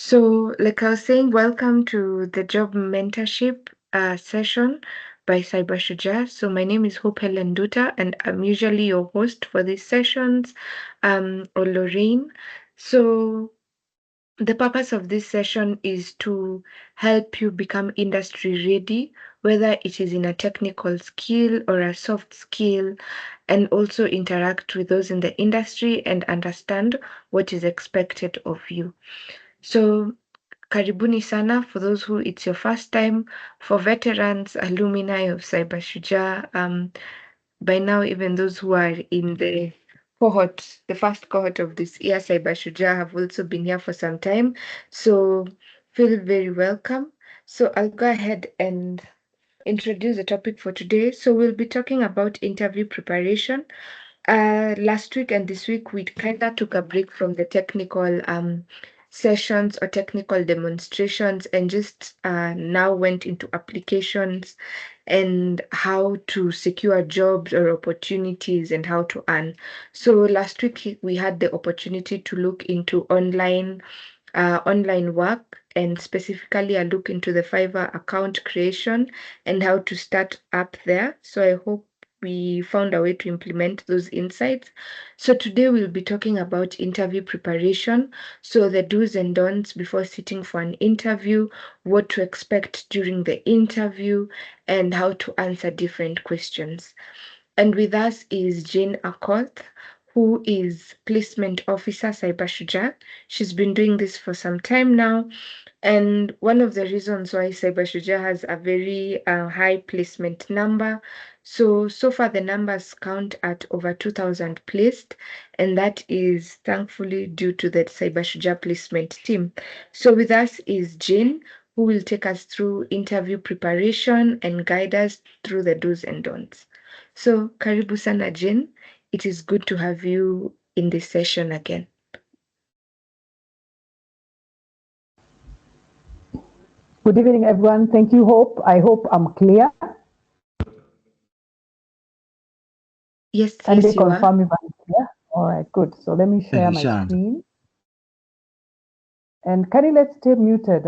So, like I was saying, welcome to the job mentorship session by Cyber Shujaa. So, my name is Hope Helen Duta, and I'm usually your host for these sessions, or Lorraine. So, the purpose of this session is to help you become industry ready, whether it is in a technical skill or a soft skill, and also interact with those in the industry and understand what is expected of you. So, karibuni sana for those who it's your first time. For veterans, alumni of Cyber Shujaa, by now, even those who are in the cohort, the first cohort of this year, Cyber Shujaa, have also been here for some time. So feel very welcome. So I'll go ahead and introduce the topic for today. So we'll be talking about interview preparation. Last week and this week, we kind of took a break from the technical sessions or technical demonstrations and just now went into applications and how to secure jobs or opportunities and how to earn. So last week we had the opportunity to look into online work, and specifically a look into the Fiverr account creation and how to start up there. So I hope we found a way to implement those insights. So today we'll be talking about interview preparation. So the do's and don'ts before sitting for an interview, what to expect during the interview, and how to answer different questions. And with us is Jane Akoth, who is Placement Officer Cyber Shujaa. She's been doing this for some time now. And one of the reasons why Cyber Shujaa has a very high placement number. So far the numbers count at over 2,000 placed, and that is thankfully due to the Cyber Shujaa placement team. So with us is Jane, who will take us through interview preparation and guide us through the do's and don'ts. So karibu sana Jane. It is good to have you in this session again. Good evening, everyone. Thank you, Hope. I hope I'm clear. Yes, Can they yes, you are. confirm if I'm clear? All right, good. So let me share my Shant. screen. And can you let's stay muted?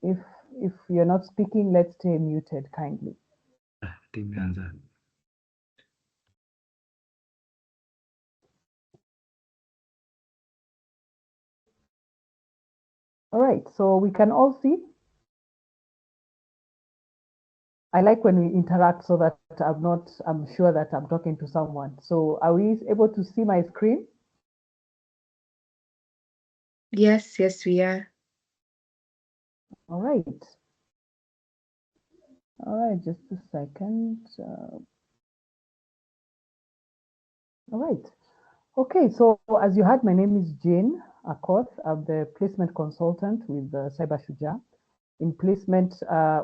If you're not speaking, let's stay muted kindly. Imeanza. All right, so we can all see. I like when we interact so that I'm sure that I'm talking to someone. So are we able to see my screen? Yes, yes, we are. All right. All right, just a second. All right. Okay, so as you heard, my name is Jane Akoth. I'm the placement consultant with Cyber Shujaa. In placement,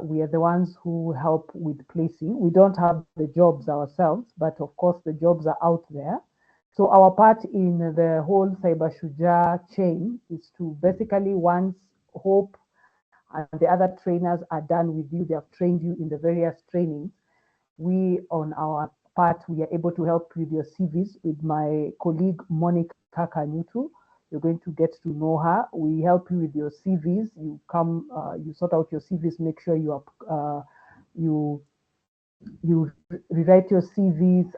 we are the ones who help with placing. We don't have the jobs ourselves, but of course the jobs are out there. So our part in the whole Cyber Shujaa chain is to basically, once Hope and the other trainers are done with you, they have trained you in the various trainings, we on our part, we are able to help with your CVs with my colleague Monica Kanyutu. You're going to get to know her. We help you with your CVs. You come, you sort out your CVs, make sure you you rewrite your CVs,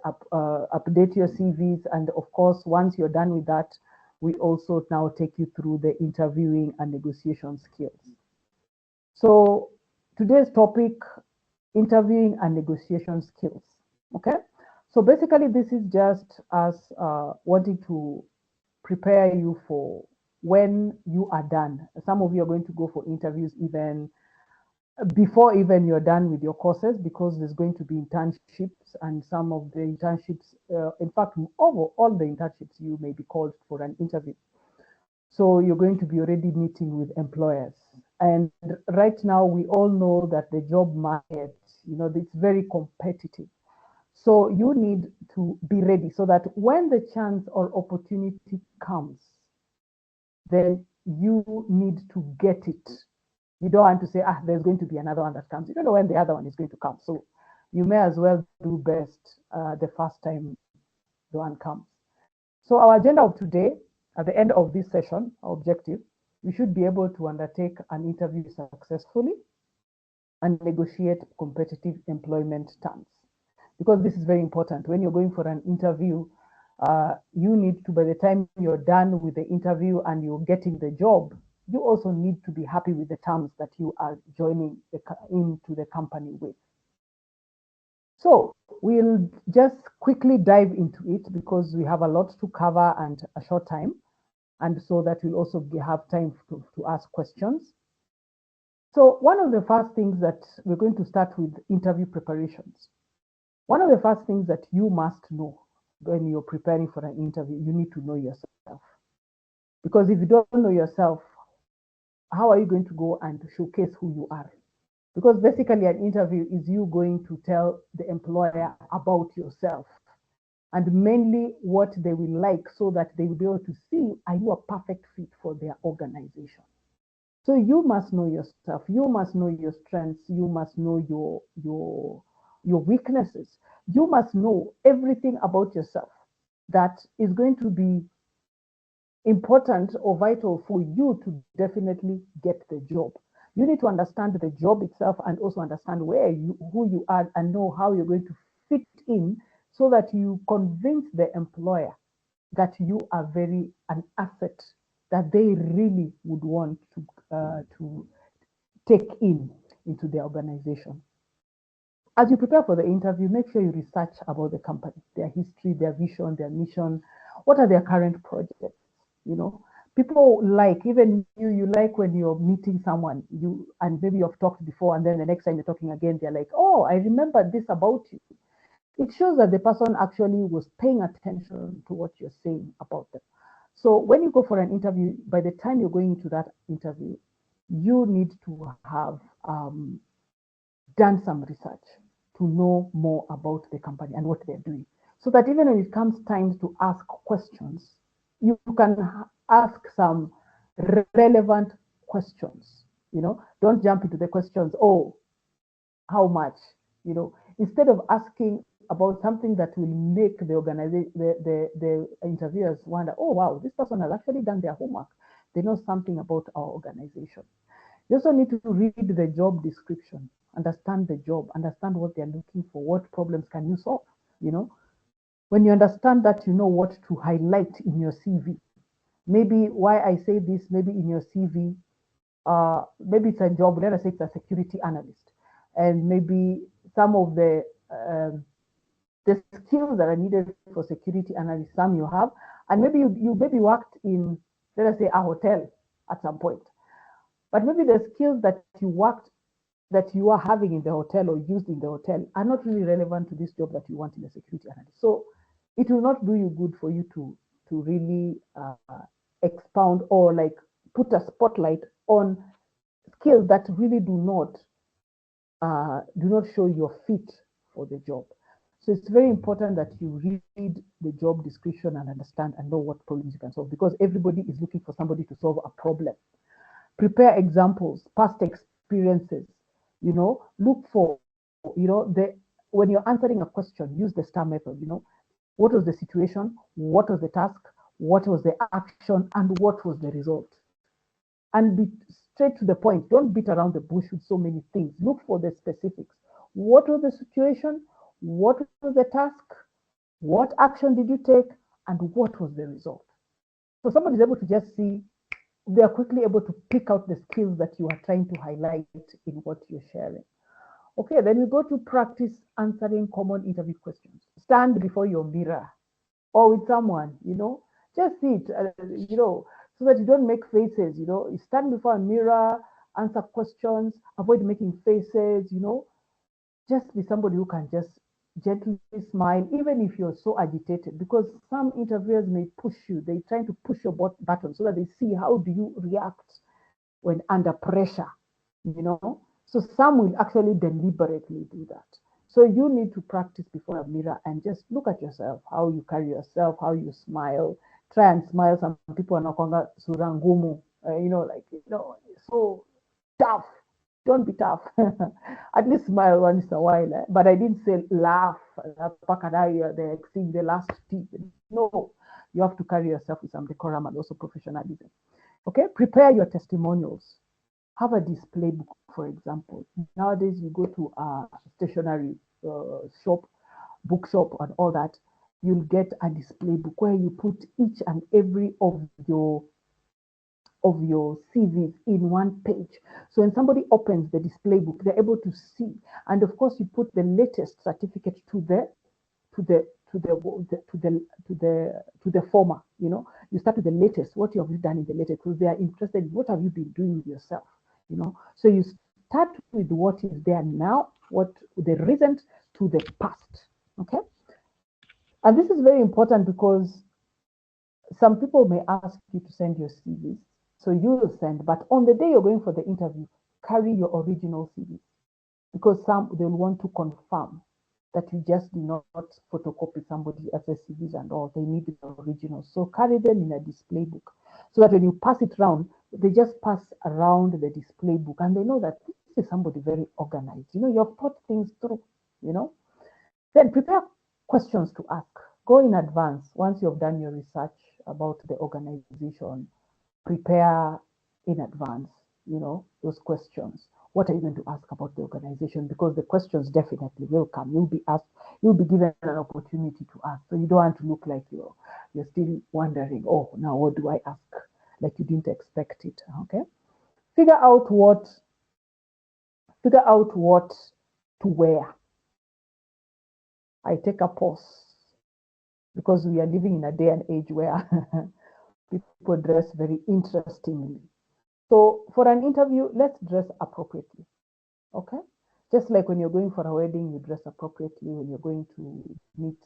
update your CVs, and of course, once you're done with that, we also now take you through the interviewing and negotiation skills. So today's topic, interviewing and negotiation skills. Okay, so basically this is just us wanting to prepare you for when you are done. Some of you are going to go for interviews even before even you're done with your courses, because there's going to be internships, and some of the internships, in fact, over all the internships, you may be called for an interview. So you're going to be already meeting with employers. And right now, we all know that the job market, it's very competitive. So you need to be ready so that when the chance or opportunity comes, then you need to get it. You don't want to say, there's going to be another one that comes. You don't know when the other one is going to come. So you may as well do best the first time the one comes. So our agenda of today, at the end of this session, our objective You should be able to undertake an interview successfully and negotiate competitive employment terms. Because this is very important. When you're going for an interview, you need to, by the time you're done with the interview and you're getting the job, you also need to be happy with the terms that you are joining into the company with. So we'll just quickly dive into it because we have a lot to cover and a short time. And so that we'll also have time to ask questions. So one of the first things that we're going to start with interview preparations. One of the first things that you must know when you're preparing for an interview, you need to know yourself. Because if you don't know yourself, how are you going to go and showcase who you are? Because basically an interview is you going to tell the employer about yourself and mainly what they will like so that they will be able to see, are you a perfect fit for their organization? So you must know yourself. You must know your strengths. You must know your weaknesses. You must know everything about yourself that is going to be important or vital for you to definitely get the job. You need to understand the job itself and also understand who you are and know how you're going to fit in so that you convince the employer that you are very an asset that they really would want to take into their organization. As you prepare for the interview, make sure you research about the company, their history, their vision, their mission. What are their current projects? You know, people like, even you like when you're meeting someone, and maybe you've talked before, and then the next time you're talking again, they're like, oh, I remember this about you. It shows that the person actually was paying attention to what you're saying about them. So when you go for an interview, by the time you're going into that interview, you need to have done some research to know more about the company and what they're doing. So that even when it comes time to ask questions, you can ask some relevant questions. Don't jump into the questions, oh, how much, instead of asking about something that will make the organization, the interviewers wonder, oh, wow, this person has actually done their homework. They know something about our organization. You also need to read the job description, understand the job, understand what they're looking for, what problems can you solve, you know. When you understand that, you know what to highlight in your CV. Maybe why I say this, maybe in your CV, maybe it's a job, let us say it's a security analyst. And maybe some of the skills that are needed for security analysts, some you have, and maybe you maybe worked in, let us say, a hotel at some point. But maybe the skills that you are having in the hotel or used in the hotel are not really relevant to this job that you want in a security analyst. So it will not do you good for you to really expound or like put a spotlight on skills that really do not show your fit for the job. So it's very important that you read the job description and understand and know what problems you can solve, because everybody is looking for somebody to solve a problem. Prepare examples, past experiences, look for, when you're answering a question, use the STAR method, what was the situation, what was the task, what was the action, and what was the result. And be straight to the point. Don't beat around the bush with so many things. Look for the specifics. What was the situation? What was the task? What action did you take? And what was the result? So somebody is able to just see, they are quickly able to pick out the skills that you are trying to highlight in what you're sharing. Okay, then we go to practice answering common interview questions. Stand before your mirror or with someone, just sit, so that you don't make faces, you stand before a mirror, answer questions, avoid making faces, just be somebody who can just gently smile, even if you're so agitated, because some interviewers may push you. They're trying to push your button so that they see how do you react when under pressure, So some will actually deliberately do that. So you need to practice before a mirror and just look at yourself, how you carry yourself, how you smile. Try and smile. Some people are not surangumu, so tough. Don't be tough. At least smile once in a while. But I didn't say laugh. They're seeing the last teeth. No, you have to carry yourself with some decorum and also professionalism. Okay, prepare your testimonials. Have a display book, for example. Nowadays, you go to a stationery shop, bookshop, and all that. You'll get a display book where you put each and every of your CVs in one page. So when somebody opens the display book, they're able to see. And of course, you put the latest certificate to the to the to the former. You start with the latest. What have you done in the latest? Because they are interested in what have you been doing with yourself. So you start with what is there now, what the recent to the past. Okay, and this is very important because some people may ask you to send your CVs, so you will send. But on the day you're going for the interview, carry your original CVs because some they'll want to confirm that you just did not photocopy somebody else's CVs and all. They need the original. So carry them in a display book so that when you pass it around, they just pass around the display book and they know that this is somebody very organized. You have thought things through, you know. Then prepare questions to ask. Go in advance once you've done your research about the organization. Prepare in advance, those questions. What are you going to ask about the organization? Because the questions definitely will come. You'll be asked, you'll be given an opportunity to ask. So you don't want to look like you're still wondering, oh, now what do I ask? Like you didn't expect it. Okay. Figure out what figure out what to wear. I take a pause because we are living in a day and age where people dress very interestingly. So for an interview, let's dress appropriately. Okay? Just like when you're going for a wedding, you dress appropriately. When you're going to meet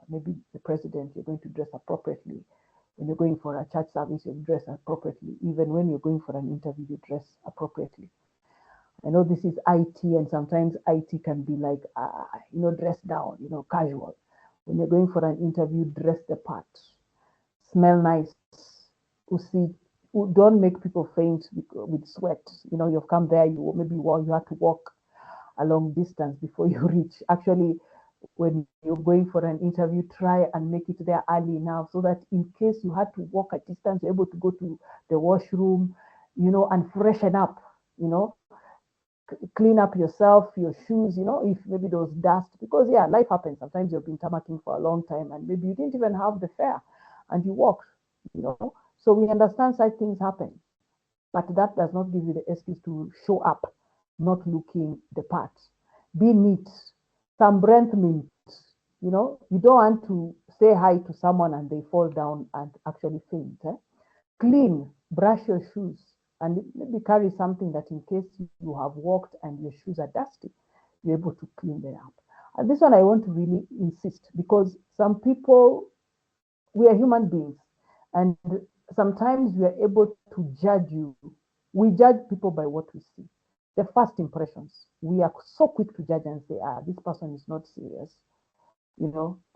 maybe the president, you're going to dress appropriately. When you're going for a church service, you dress appropriately. Even when you're going for an interview, you dress appropriately. I know this is IT, and sometimes IT can be like, dress down, casual. When you're going for an interview, dress the part, smell nice, don't make people faint with sweat. You've come there, you have to walk a long distance before you reach. Actually, when you're going for an interview, try and make it there early enough so that in case you had to walk a distance, you're able to go to the washroom, and freshen up, clean up yourself, your shoes, if maybe there was dust, because yeah, life happens. Sometimes you've been tamarking for a long time and maybe you didn't even have the fare and you walked, So we understand such things happen, but that does not give you the excuse to show up not looking the part. Be neat. Some breath mint, you don't want to say hi to someone and they fall down and actually faint. Clean, brush your shoes, and maybe carry something that in case you have walked and your shoes are dusty, you're able to clean them up. And this one I want to really insist because some people, we are human beings, and sometimes we are able to judge you. We judge people by what we see, the first impressions. We are so quick to judge and say, this person is not serious.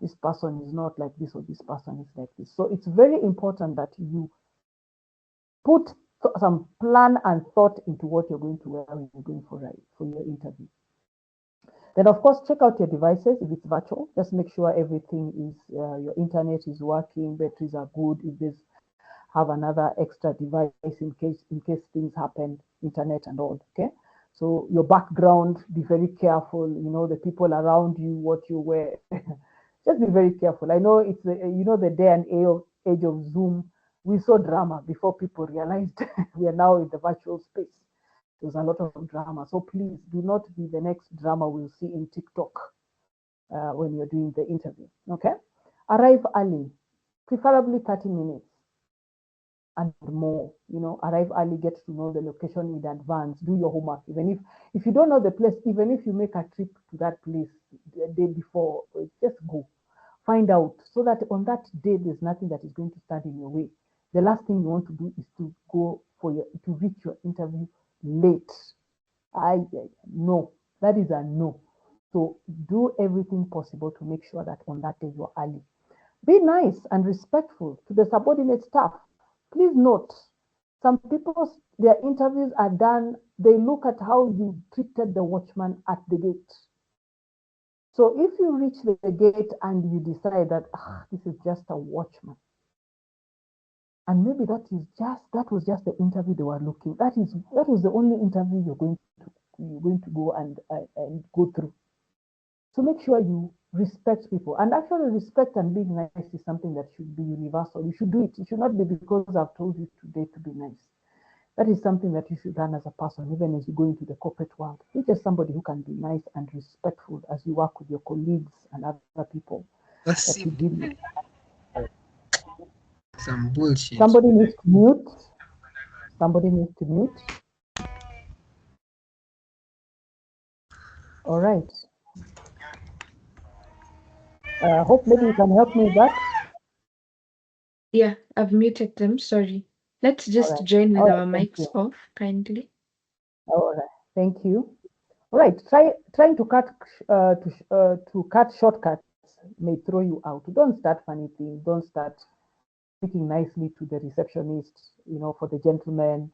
This person is not like this or this person is like this. So it's very important that you put some plan and thought into what you're going to wear when you're going for your interview. Then, of course, check out your devices if it's virtual. Just make sure everything is, your internet is working, batteries are good. If there's have another extra device in case things happen, internet and all. Okay. So your background, be very careful. The people around you, what you wear. Just be very careful. I know it's the day and age of Zoom. We saw drama before people realized we are now in the virtual space. There's a lot of drama. So please do not be the next drama we'll see in TikTok when you're doing the interview. Okay? Arrive early, preferably 30 minutes and more. Arrive early, get to know the location in advance, do your homework. Even if you don't know the place, even if you make a trip to that place the day before, just go. Find out so that on that day there's nothing that is going to stand in your way. The last thing you want to do is to go to reach your interview late. No, that is a no. So do everything possible to make sure that on that day you're early. Be nice and respectful to the subordinate staff. Please note, some people, their interviews are done, they look at how you treated the watchman at the gate. So if you reach the gate and you decide that this is just a watchman, And maybe that was just the interview they were looking. That was the only interview you're going to go and go through. So make sure you respect people. And actually, respect and being nice is something that should be universal. You should do it. It should not be because I've told you today to be nice. That is something that you should learn as a person, even as you go into the corporate world. Be just somebody who can be nice and respectful as you work with your colleagues and other people that you Gossip. deal with. Some bullshit. Somebody needs to mute. Somebody needs to mute. All right. Hope maybe you can help me with that. Yeah, I've muted them. Sorry. Let's All just right. join with All our right. Thank mics you. off, kindly. All right. Thank you. All right. Trying to cut shortcuts may throw you out. Don't start funny things. Don't start speaking nicely to the receptionist. For the gentlemen,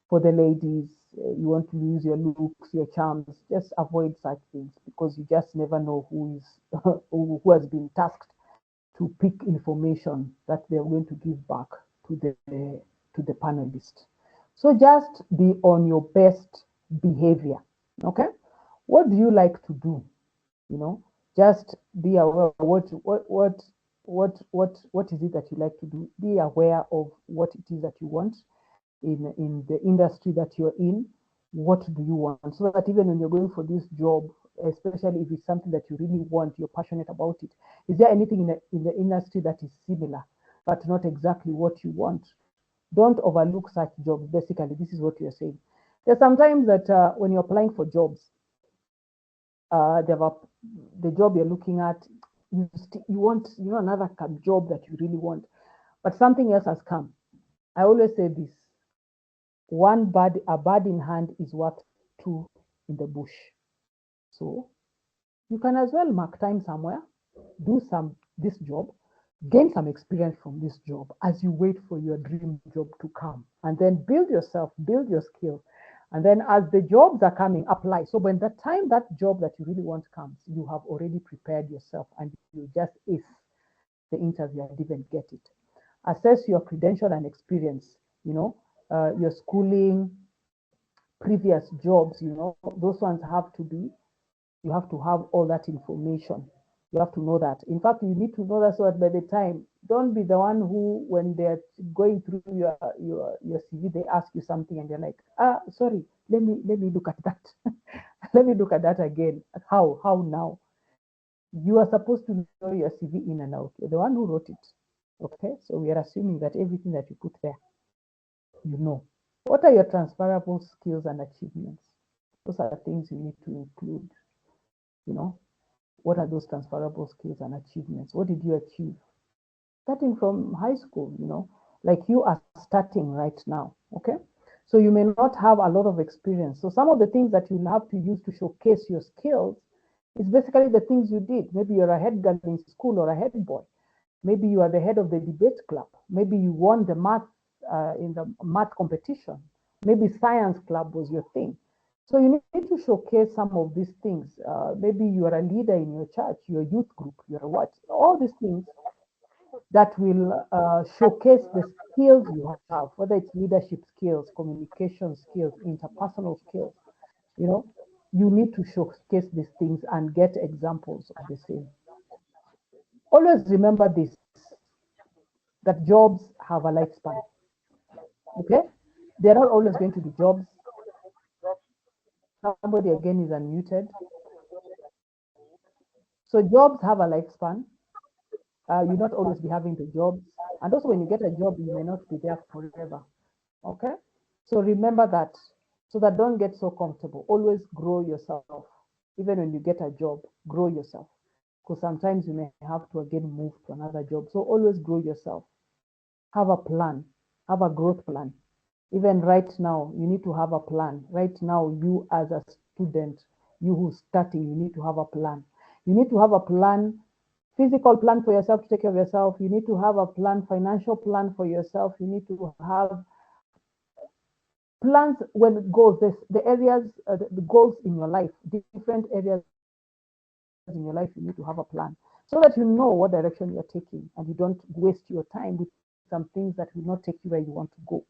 for the ladies. You want to use your looks, your charms. Just avoid such things because you just never know who is who has been tasked to pick information that they're going to give back to the panelist. So just be on your best behavior. Okay, what do you like to do? You know, just be aware of what is it that you like to do. Be aware of what it is that you want in the industry that you're in. What do you want? So that even when you're going for this job, especially if it's something that you really want, you're passionate about it. Is there anything in the industry that is similar, but not exactly what you want? Don't overlook such jobs. Basically, this is what you're saying. There's sometimes that when you're applying for jobs, the job you're looking at, you want another job that you really want, but something else has come. I always say this: a bird in hand is worth two in the bush. So you can as well mark time somewhere, do this job, gain some experience from this job as you wait for your dream job to come, and then build yourself, build your skill, and then as the jobs are coming, apply. So when the time that job that you really want comes, you have already prepared yourself, and you just ace the interview and even get it. Assess your credential and experience. Your schooling, previous jobs. Those ones have to be you have to have all that information. You have to know that. In fact, you need to know that so that by the time, don't be the one who, when they're going through your CV, they ask you something and you're like, sorry, let me look at that. Let me look at that again. How now? You are supposed to know your CV in and out. You're the one who wrote it. Okay, so we are assuming that everything that you put there, you know. What are your transferable skills and achievements? Those are things you need to include. You know, what are those transferable skills and achievements? What did you achieve? Starting from high school, like you are starting right now, okay? So you may not have a lot of experience. So some of the things that you'll have to use to showcase your skills is basically the things you did. Maybe you're a head girl in school or a head boy. Maybe you are the head of the debate club. Maybe you won the math in the math competition. Maybe science club was your thing. So you need to showcase some of these things. Maybe you are a leader in your church, your youth group, you're what? All these things that will showcase the skills you have, whether it's leadership skills, communication skills, interpersonal skills. You know, you need to showcase these things and get examples of the same. Always remember this, that jobs have a lifespan. Okay? There are always going to be jobs. Somebody again is unmuted. So jobs have a lifespan. You not always be having the jobs. And also when you get a job, you may not be there forever. Okay? So remember that. So that don't get so comfortable. Always grow yourself. Even when you get a job, grow yourself. Because sometimes you may have to again move to another job. So always grow yourself. Have a plan. Have a growth plan. Even right now, you need to have a plan. Right now, you as a student, you who's starting, you need to have a plan. You need to have a plan, physical plan for yourself to take care of yourself. You need to have a plan, financial plan for yourself. You need to have plans when it goes, the areas, the goals in your life, different areas in your life, you need to have a plan so that you know what direction you're taking and you don't waste your time with things some things that will not take you where you want to go.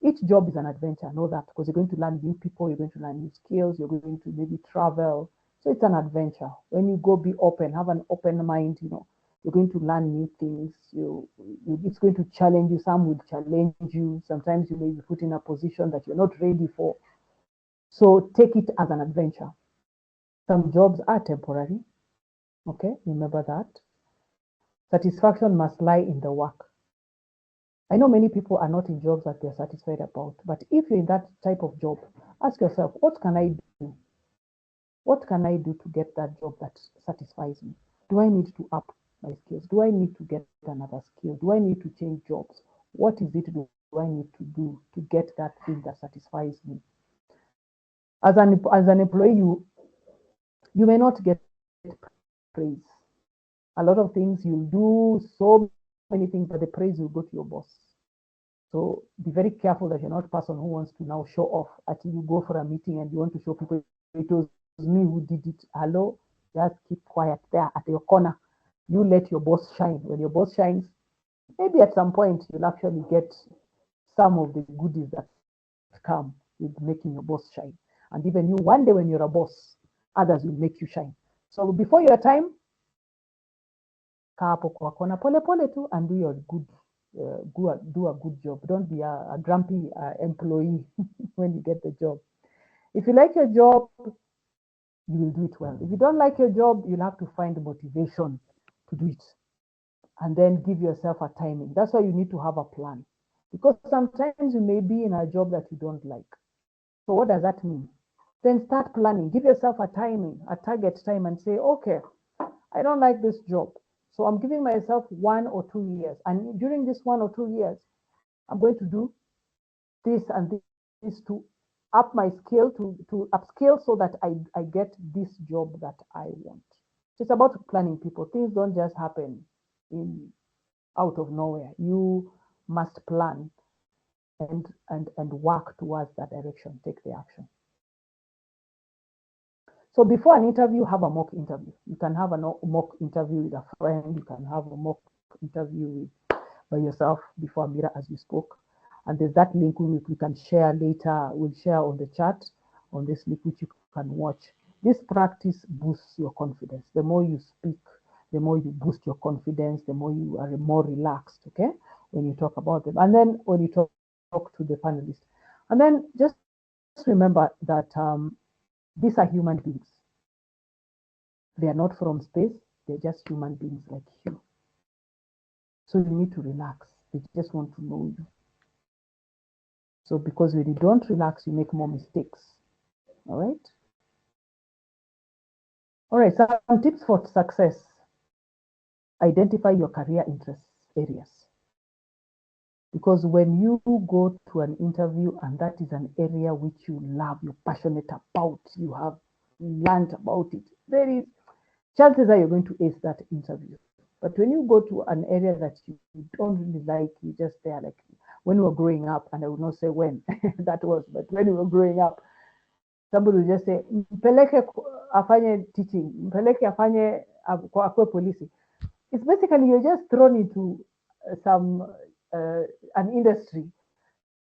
Each job is an adventure, know that, because you're going to learn new people, you're going to learn new skills, you're going to maybe travel. So it's an adventure. When you go, be open, have an open mind, you're going to learn new things. It's going to challenge you. Some will challenge you. Sometimes you may be put in a position that you're not ready for. So take it as an adventure. Some jobs are temporary. Okay, remember that. Satisfaction must lie in the work. I know many people are not in jobs that they're satisfied about, but if you're in that type of job, ask yourself, what can I do? What can I do to get that job that satisfies me? Do I need to up my skills? Do I need to get another skill? Do I need to change jobs? What is it do I need to do to get that thing that satisfies me? As an employee, you may not get praise. A lot of things you'll do, so many things, but the praise will go to your boss. So be very careful that you're not a person who wants to now show off until you go for a meeting and you want to show people it was me who did it. Hello, just keep quiet there at your corner. You let your boss shine. When your boss shines, maybe at some point you'll actually get some of the goodies that come with making your boss shine. And even you, one day when you're a boss, others will make you shine. So before your time, kaa hapo kwa kona pole pole tu and do your good do a good job. Don't be a grumpy employee when you get the job. If you like your job, you will do it well. If you don't like your job, you'll have to find motivation to do it and then give yourself a timing. That's why you need to have a plan, because sometimes you may be in a job that you don't like. So what does that mean? Then start planning. Give yourself a timing, a target time, and say, okay, I don't like this job. So I'm giving myself 1 or 2 years. And during this 1 or 2 years, I'm going to do this and this to up my skill, to upskill so that I get this job that I want. So it's about planning, people. Things don't just happen in out of nowhere. You must plan and work towards that direction, take the action. So before an interview, have a mock interview. You can have a mock interview with a friend. You can have a mock interview by yourself before a mirror as you spoke. And there's that link we can share later. We'll share on the chat on this link which you can watch. This practice boosts your confidence. The more you speak, the more you boost your confidence, the more you are more relaxed, okay, when you talk about them. And then when you talk to the panelists. And then just remember that these are human beings. They are not from space. They're just human beings like you. So you need to relax. They just want to know you. So because when you don't relax, you make more mistakes. All right? All right, some tips for success. Identify your career interest areas. Because when you go to an interview and that is an area which you love, you're passionate about, you have learned about it, there is chances are you're going to ace that interview. But when you go to an area that you don't really like, you just there like when we were growing up, and I will not say when that was, but when we were growing up, somebody will just say, mpeleke afanye teaching, mpeleke afanye akwe polisi. It's basically you're just thrown into some an industry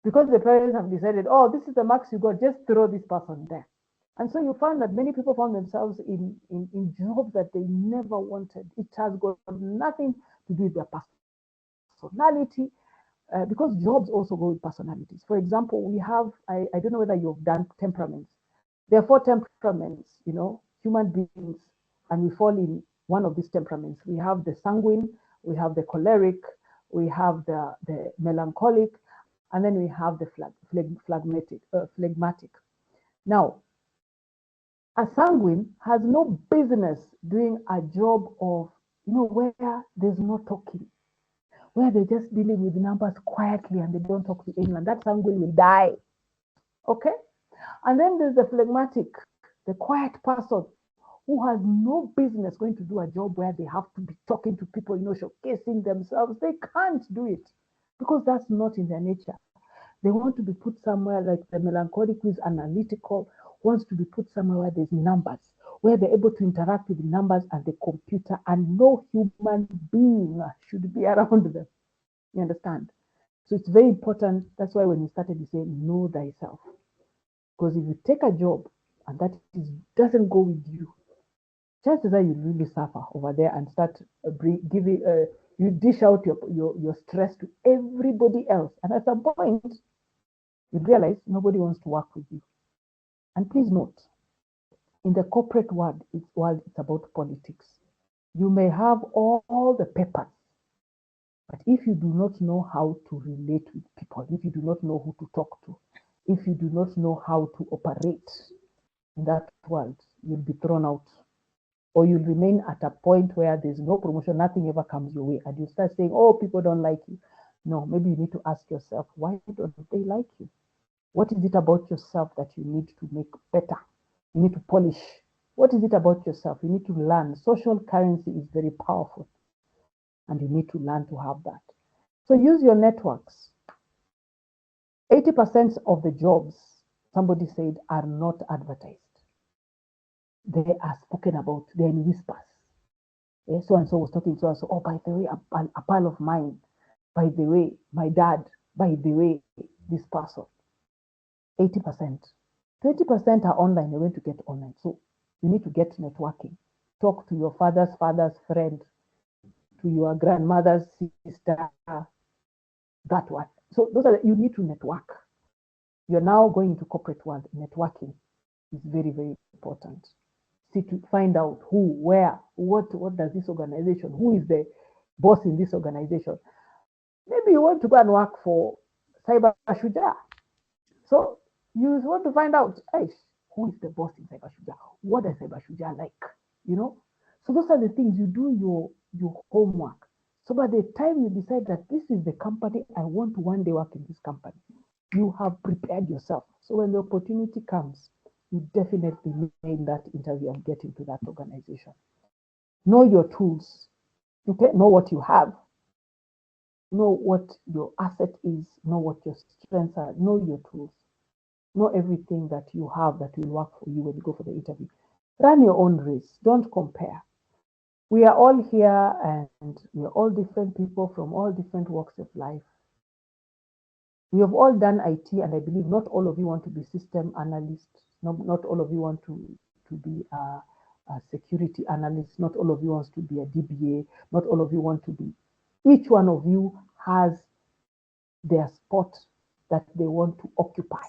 because the parents have decided, oh, this is the marks you got, just throw this person there. And so you find that many people found themselves in jobs that they never wanted. It has got nothing to do with their personality, because jobs also go with personalities. For example, we have, I don't know whether you've done temperaments. There are 4 temperaments, human beings, and we fall in one of these temperaments. We have the sanguine, we have the choleric, we have the melancholic, and then we have the phlegmatic. Now, a sanguine has no business doing a job of, where there's no talking, where they're just dealing with numbers quietly and they don't talk to anyone. That sanguine will die. Okay? And then there's the phlegmatic, the quiet person who has no business going to do a job where they have to be talking to people, showcasing themselves. They can't do it because that's not in their nature. They want to be put somewhere like the melancholic, who is analytical, wants to be put somewhere where there's numbers, where they're able to interact with the numbers and the computer, and no human being should be around them. You understand? So it's very important. That's why when you started, you say, know thyself. Because if you take a job and that doesn't go with you, chances are you really suffer over there and start giving, you dish out your stress to everybody else. And at some point, you realize nobody wants to work with you. And please note, in the corporate world, it's about politics. You may have all the papers, but if you do not know how to relate with people, if you do not know who to talk to, if you do not know how to operate in that world, you'll be thrown out. Or you'll remain at a point where there's no promotion, nothing ever comes your way, and you start saying, oh, people don't like you. No, maybe you need to ask yourself, why don't they like you? What is it about yourself that you need to make better? You need to polish. What is it about yourself? You need to learn. Social currency is very powerful, and you need to learn to have that. So use your networks. 80% of the jobs, somebody said, are not advertised. They are spoken about. They're in whispers. So and so was talking to us. Oh, by the way, a pal of mine. By the way, my dad. By the way, this person. 80%. 20% are online. They're going to get online. So you need to get networking. Talk to your father's friend, to your grandmother's sister, that one. So those are you need to network. You're now going into corporate world. Networking is very, very important. See to find out who, where, what does this organization, who is the boss in this organization. Maybe you want to go and work for Cyber Shujaa. So you want to find out, hey, who is the boss in Cyber Shujaa? What does Cyber Shujaa like? You know? So those are the things you do your homework. So by the time you decide that this is the company, I want to one day work in this company, you have prepared yourself. So when the opportunity comes, you definitely nail that interview and get into that organization. Know your tools. Okay, know what you have. Know what your asset is. Know what your strengths are. Know your tools. Know everything that you have that will work for you when you go for the interview. Run your own race. Don't compare. We are all here and we are all different people from all different walks of life. We have all done IT, and I believe not all of you want to be system analysts. Not all of you want to be a security analyst. Not all of you wants to be a DBA. Not all of you want to be. Each one of you has their spot that they want to occupy.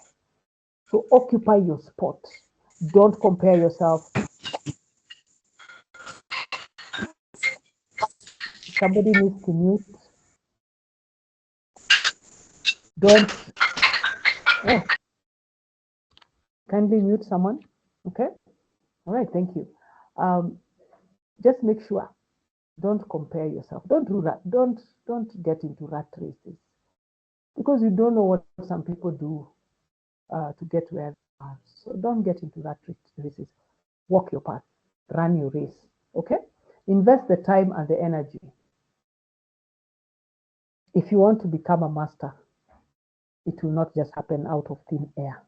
So occupy your spot. Don't compare yourself. Somebody needs to mute. Don't. Oh, kindly mute someone. Okay. All right. Thank you. Um, just make sure. Don't compare yourself. Don't do that. Don't get into rat races because you don't know what some people do to get where they are. So don't get into rat races. Walk your path. Run your race. Okay. Invest the time and the energy. If you want to become a master, it will not just happen out of thin air.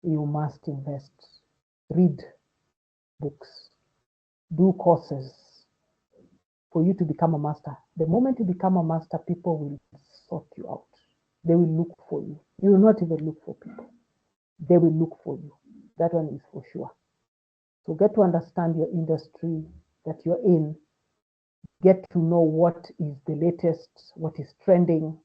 You must invest. Read books. Do courses for you to become a master. The moment you become a master, people will sort you out. They will look for you. You will not even look for people. They will look for you. That one is for sure. So get to understand your industry that you're in. Get to know what is the latest, what is trending.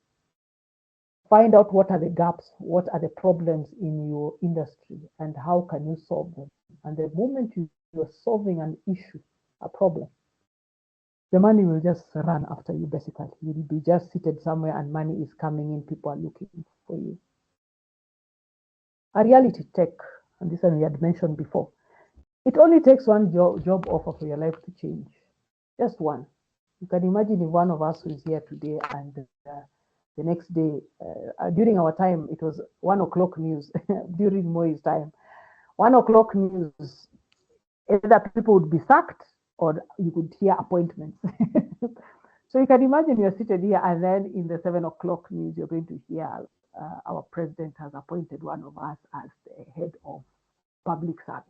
Find out what are the gaps, what are the problems in your industry, and how can you solve them. And the moment you're solving an issue, a problem, the money will just run after you basically. You'll be just seated somewhere and money is coming in, people are looking for you. A reality check, and this one we had mentioned before. It only takes one job offer for your life to change. Just one. You can imagine if one of us who is here today and the next day, during our time, it was 1 o'clock news, during Moi's time. 1 o'clock news, either people would be sacked or you could hear appointments. So you can imagine you're seated here and then in the 7 o'clock news, you're going to hear our president has appointed one of us as the head of public service.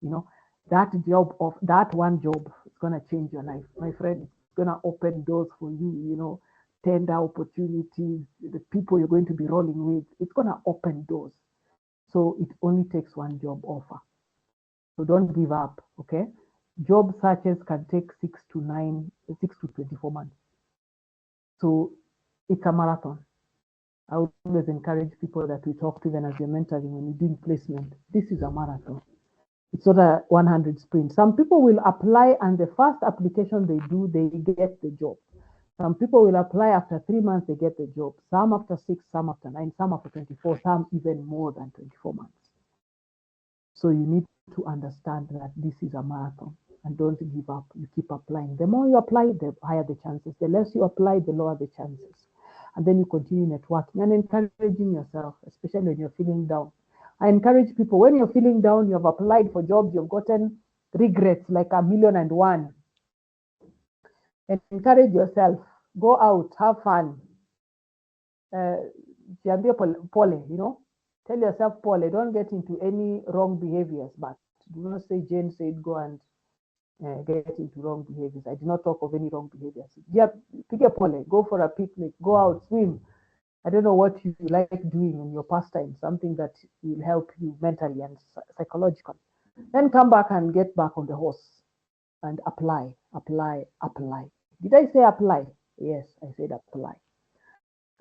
You know, that job of that one job is going to change your life, my friend. It's going to open doors for you, tender opportunities, the people you're going to be rolling with. It's going to open doors. So it only takes one job offer. So don't give up, okay? Job searches can take 6 to 24 months. So it's a marathon. I always encourage people that we talk to, even as you're mentoring, when you're doing placement, this is a marathon. It's not a 100 sprint. Some people will apply, and the first application they do, they get the job. Some people will apply after 3 months, they get the job. Some after 6, some after 9, some after 24, some even more than 24 months. So you need to understand that this is a marathon, and don't give up. You keep applying. The more you apply, the higher the chances. The less you apply, the lower the chances. And then you continue networking and encouraging yourself, especially when you're feeling down. I encourage people, when you're feeling down, you have applied for jobs, you've gotten regrets like 1,000,001. Encourage yourself. Go out, have fun. Pole, tell yourself, Pole, don't get into any wrong behaviors, but do not say Jane said go and get into wrong behaviors. I did not talk of any wrong behaviors. Yeah, pick a Pole, go for a picnic, go out, swim. I don't know what you like doing in your pastime, something that will help you mentally and psychologically. Then come back and get back on the horse and apply, apply, apply. Did I say apply? Yes, I said apply.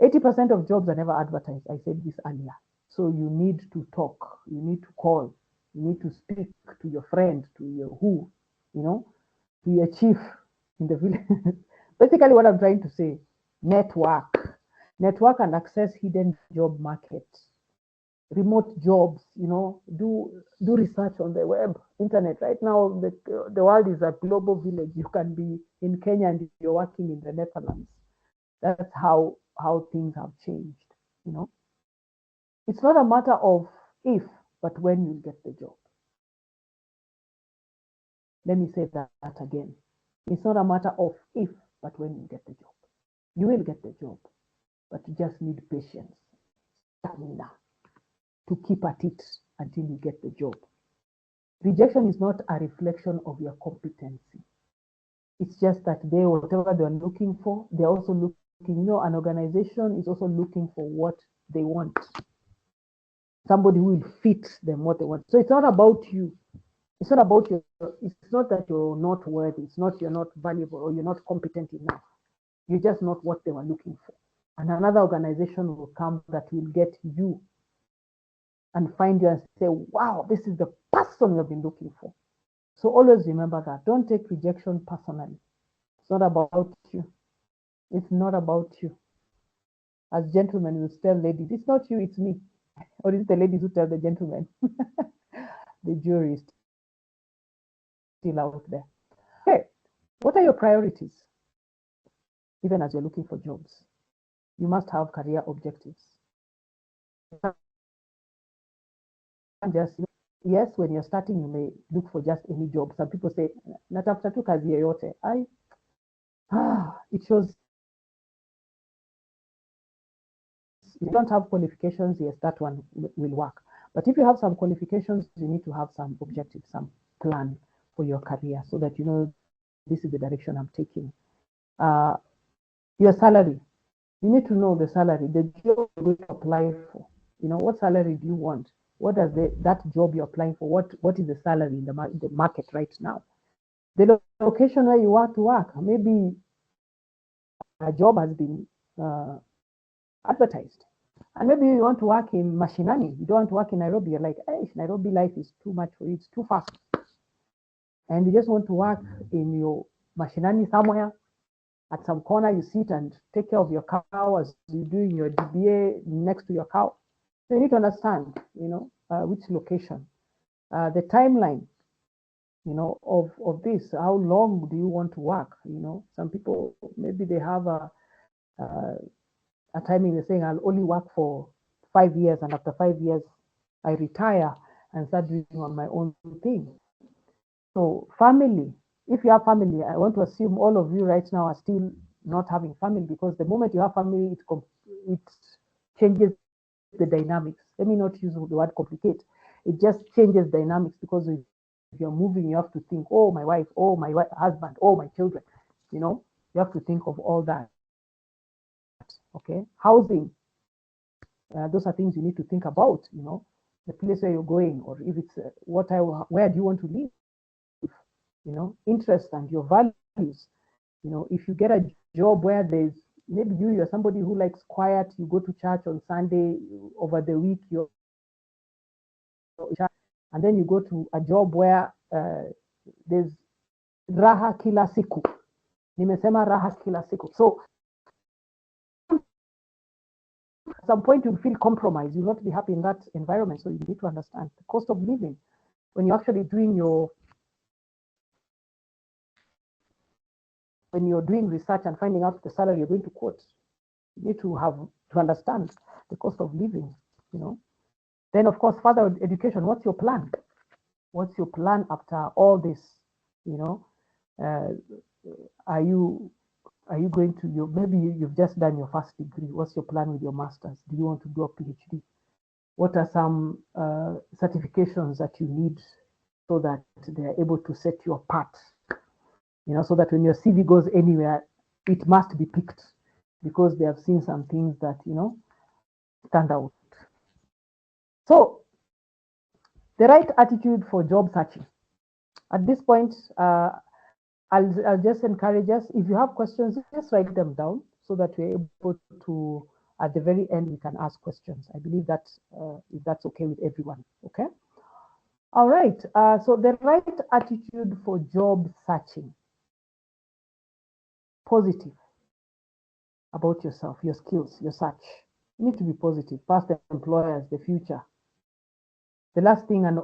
80% of jobs are never advertised. I said this earlier. So you need to talk, you need to call, you need to speak to your friend, to your who, to your chief in the village. Basically, what I'm trying to say, network. Network and access hidden job markets, remote jobs, do research on the web, internet. Right now, the world is a global village. You can be in Kenya and you're working in the Netherlands. That's how things have changed. It's not a matter of if, but when you get the job. Let me say that again. It's not a matter of if, but when you get the job. You will get the job, but you just need patience, stamina to keep at it until you get the job. Rejection is not a reflection of your competency. It's just that whatever they're looking for, they're also looking, an organization is also looking for what they want. Somebody who will fit them what they want. So it's not about you. It's not about you. It's not that you're not worthy. It's not you're not valuable or you're not competent enough. You're just not what they were looking for. And another organization will come that will get you and find you and say, wow, this is the person you've been looking for. So always remember that. Don't take rejection personally. It's not about you. It's not about you. As gentlemen will tell ladies, it's not you, it's me. Or it's the ladies who tell the gentlemen. The jury is still out there. Okay, what are your priorities? Even as you're looking for jobs, you must have career objectives. Yes, when you're starting, you may look for just any job. Some people say, natafuta tu kazi yoyote. It shows you don't have qualifications. Yes, that one will work. But if you have some qualifications, you need to have some objectives, some plan for your career so that this is the direction I'm taking. Your salary. You need to know the salary, the job you're going to apply for. What salary do you want? What does that job you're applying for, what is the salary in the market right now? The location where you want to work, maybe a job has been advertised. And maybe you want to work in Mashinani. You don't want to work in Nairobi. You're like, hey, Nairobi life is too much for you. It's too fast. And you just want to work in your Mashinani somewhere. At some corner, you sit and take care of your cow as you're doing your DBA next to your cow. So you need to understand, which location, the timeline, of this. How long do you want to work? Some people, maybe they have a timing. They're saying, I'll only work for 5 years, and after 5 years, I retire and start doing on my own thing. So family, if you have family, I want to assume all of you right now are still not having family, because the moment you have family, it changes the dynamics. Let me not use the word complicate. It just changes dynamics, because if you're moving, you have to think, oh, my wife, oh, my husband, oh, my children. You have to think of all that. Okay, housing. Those are things you need to think about. The place where you're going, or if it's where do you want to live? Interest and your values. If you get a job where maybe you're somebody who likes quiet, you go to church on Sunday, over the week you're church, and then you go to a job where there's raha kila siku. Nimesema raha kila siku. So at some point you'll feel compromised. You'll not be happy in that environment. So you need to understand the cost of living when you're actually doing research and finding out the salary you're going to quote. You need to understand the cost of living. Then of course further education. What's your plan? What's your plan after all this? Are you going to maybe you've just done your first degree? What's your plan with your master's? Do you want to do a PhD? What are some certifications that you need so that they are able to set you apart? So that when your CV goes anywhere, it must be picked because they have seen some things that stand out. So the right attitude for job searching. At this point, I'll just encourage us, if you have questions, just write them down so that we're able to, at the very end, we can ask questions. I believe that if that's okay with everyone, okay? All right, so the right attitude for job searching. Positive about yourself, your skills, your search. You need to be positive, past employers, the future. The last thing an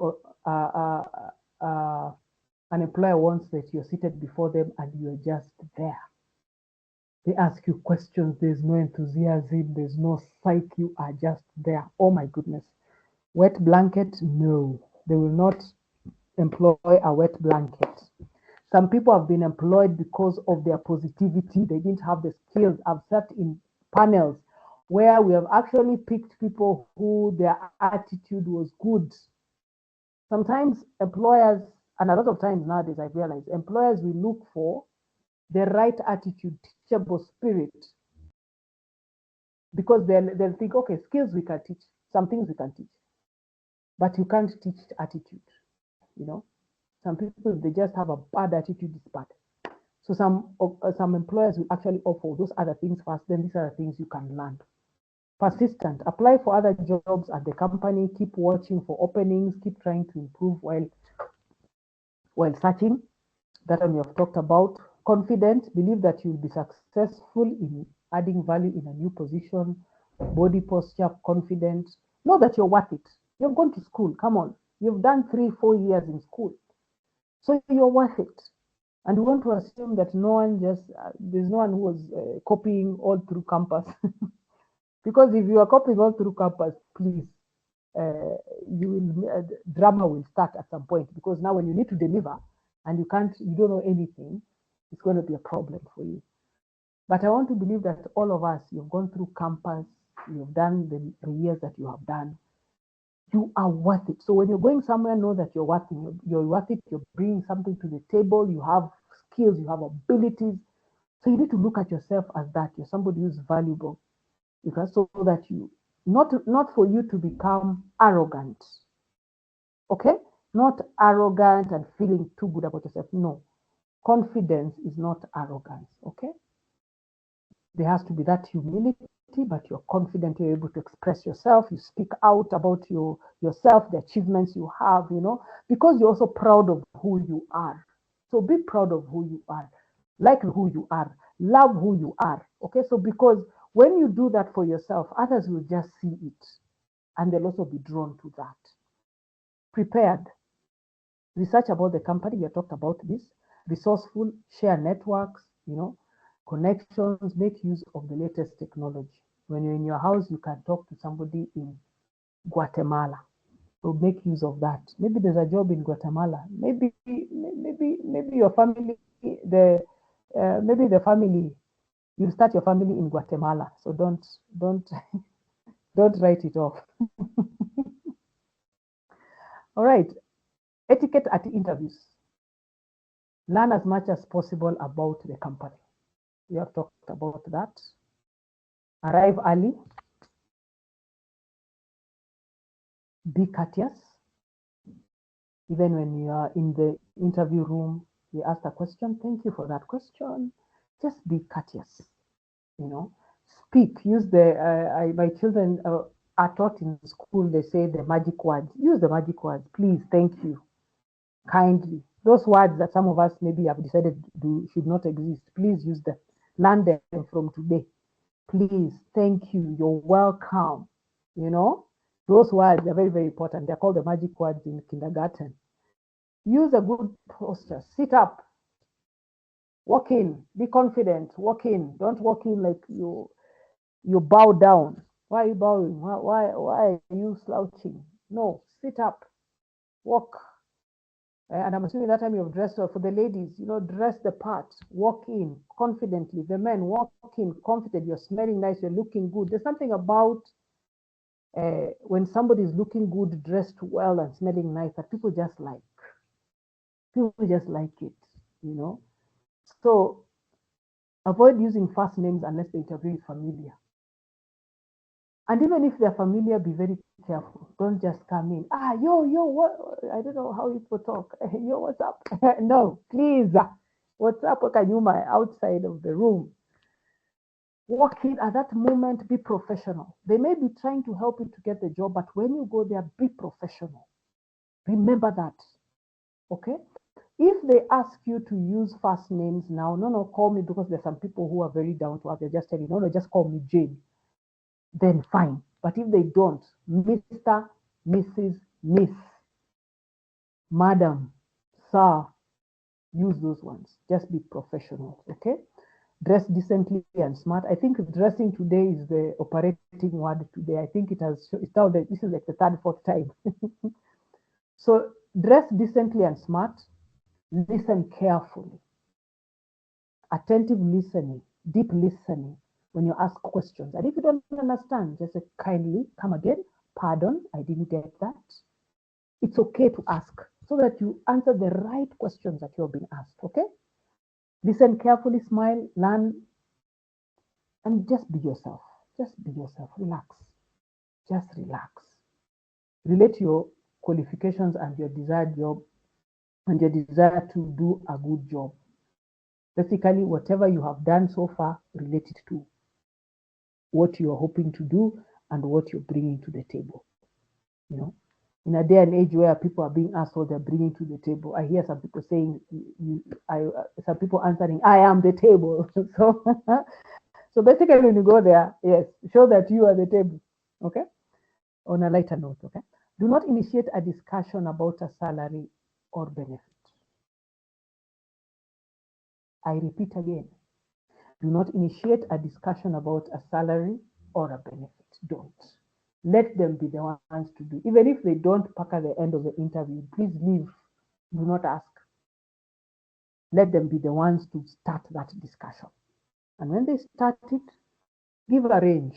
employer wants that you're seated before them and you're just there. They ask you questions, there's no enthusiasm, there's no psyche, you are just there. Oh my goodness. Wet blanket? No, they will not employ a wet blanket. Some people have been employed because of their positivity. They didn't have the skills. I've sat in panels where we have actually picked people who their attitude was good. Sometimes employers, and a lot of times nowadays I realize, employers will look for the right attitude, teachable spirit, because they'll think, okay, skills we can teach, some things we can teach, but you can't teach attitude. Some people, they just have a bad attitude, it's bad. So some employers will actually offer those other things first, then these are the things you can learn. Persistent, apply for other jobs at the company, keep watching for openings, keep trying to improve while searching. That one we have talked about. Confident, believe that you'll be successful in adding value in a new position. Body posture, confident. Know that you're worth it. You've gone to school, come on. You've done 3-4 years in school. So you're worth it. And we want to assume that there's no one who was copying all through campus. Because if you are copying all through campus, please, drama will start at some point, because now when you need to deliver and you don't know anything, it's going to be a problem for you. But I want to believe that all of us, you've gone through campus, you've done the years that you have done, you are worth it. So when you're going somewhere, know that you're worth it. You're worth it. You're bringing something to the table. You have skills. You have abilities. So you need to look at yourself as that. You're somebody who's valuable, because so that you not for you to become arrogant. Okay, not arrogant and feeling too good about yourself. No, confidence is not arrogance. Okay, there has to be that humility, but you're confident, you're able to express yourself, you speak out about yourself, the achievements you have, because you're also proud of who you are. So be proud of who you are, like who you are, love who you are. Okay, so because when you do that for yourself, others will just see it and they'll also be drawn to that. Prepared. Research about the company, we have talked about this. Resourceful, share networks, connections, make use of the latest technology. When you're in your house, you can talk to somebody in Guatemala. So make use of that. Maybe there's a job in Guatemala. Maybe your family, maybe the family, you'll start your family in Guatemala. So don't don't write it off. All right. Etiquette at interviews. Learn as much as possible about the company. We have talked about that. Arrive early. Be courteous. Even when you are in the interview room, you ask a question. Thank you for that question. Just be courteous. You know, speak. Use the. My children are taught in school. They say the magic words. Use the magic words. Please, thank you, kindly. Those words that some of us maybe have decided should not exist. Please use them. Learn them from today. Please, thank you. You're welcome. You know, those words are very, very important. They're called the magic words in kindergarten. Use a good posture. Sit up. Walk in. Be confident. Walk in. Don't walk in like you bow down. Why are you bowing? Why are you slouching? No, sit up. Walk. And I'm assuming that time you've dressed for the ladies, dress the part, walk in confidently. The men, walk in confident. You're smelling nice. You're looking good. There's something about when somebody is looking good, dressed well, and smelling nice that people just like. People just like it. So avoid using first names unless the interview is familiar. And even if they're familiar, be very careful. Don't just come in. Yo, what? I don't know how people talk. Yo, what's up? No, please. What's up, Okanyuma, outside of the room? Walk in at that moment, be professional. They may be trying to help you to get the job, but when you go there, be professional. Remember that. Okay? If they ask you to use first names now, no, call me, because there's some people who are very down to earth. They're just telling you, no, just call me Jane. Then fine. But if they don't, Mr., Mrs., Miss, Madam, Sir, use those ones. Just be professional, okay? Dress decently and smart. I think dressing today is the operating word today. I think it's now that this is like the third, fourth time. So dress decently and smart. Listen carefully. Attentive listening, deep listening when you ask questions. And if you don't understand, just say kindly, come again. Pardon, I didn't get that. It's okay to ask so that you answer the right questions that you're being asked, okay? Listen carefully, smile, learn, and just be yourself. Just be yourself. Relax. Just relax. Relate your qualifications and your desired job and your desire to do a good job. Basically, whatever you have done so far, relate it to what you are hoping to do and what you're bringing to the table. In a day and age where people are being asked what they're bringing to the table, I hear some people saying, some people answering, I am the table. So basically, when you go there, yes, show that you are the table. Okay. On a lighter note, okay. Do not initiate a discussion about a salary or benefit. I repeat again, do not initiate a discussion about a salary or a benefit. Don't. Let them be the ones to do. Even if they don't pack at the end of the interview, please leave. Do not ask. Let them be the ones to start that discussion. And when they start it, give a range.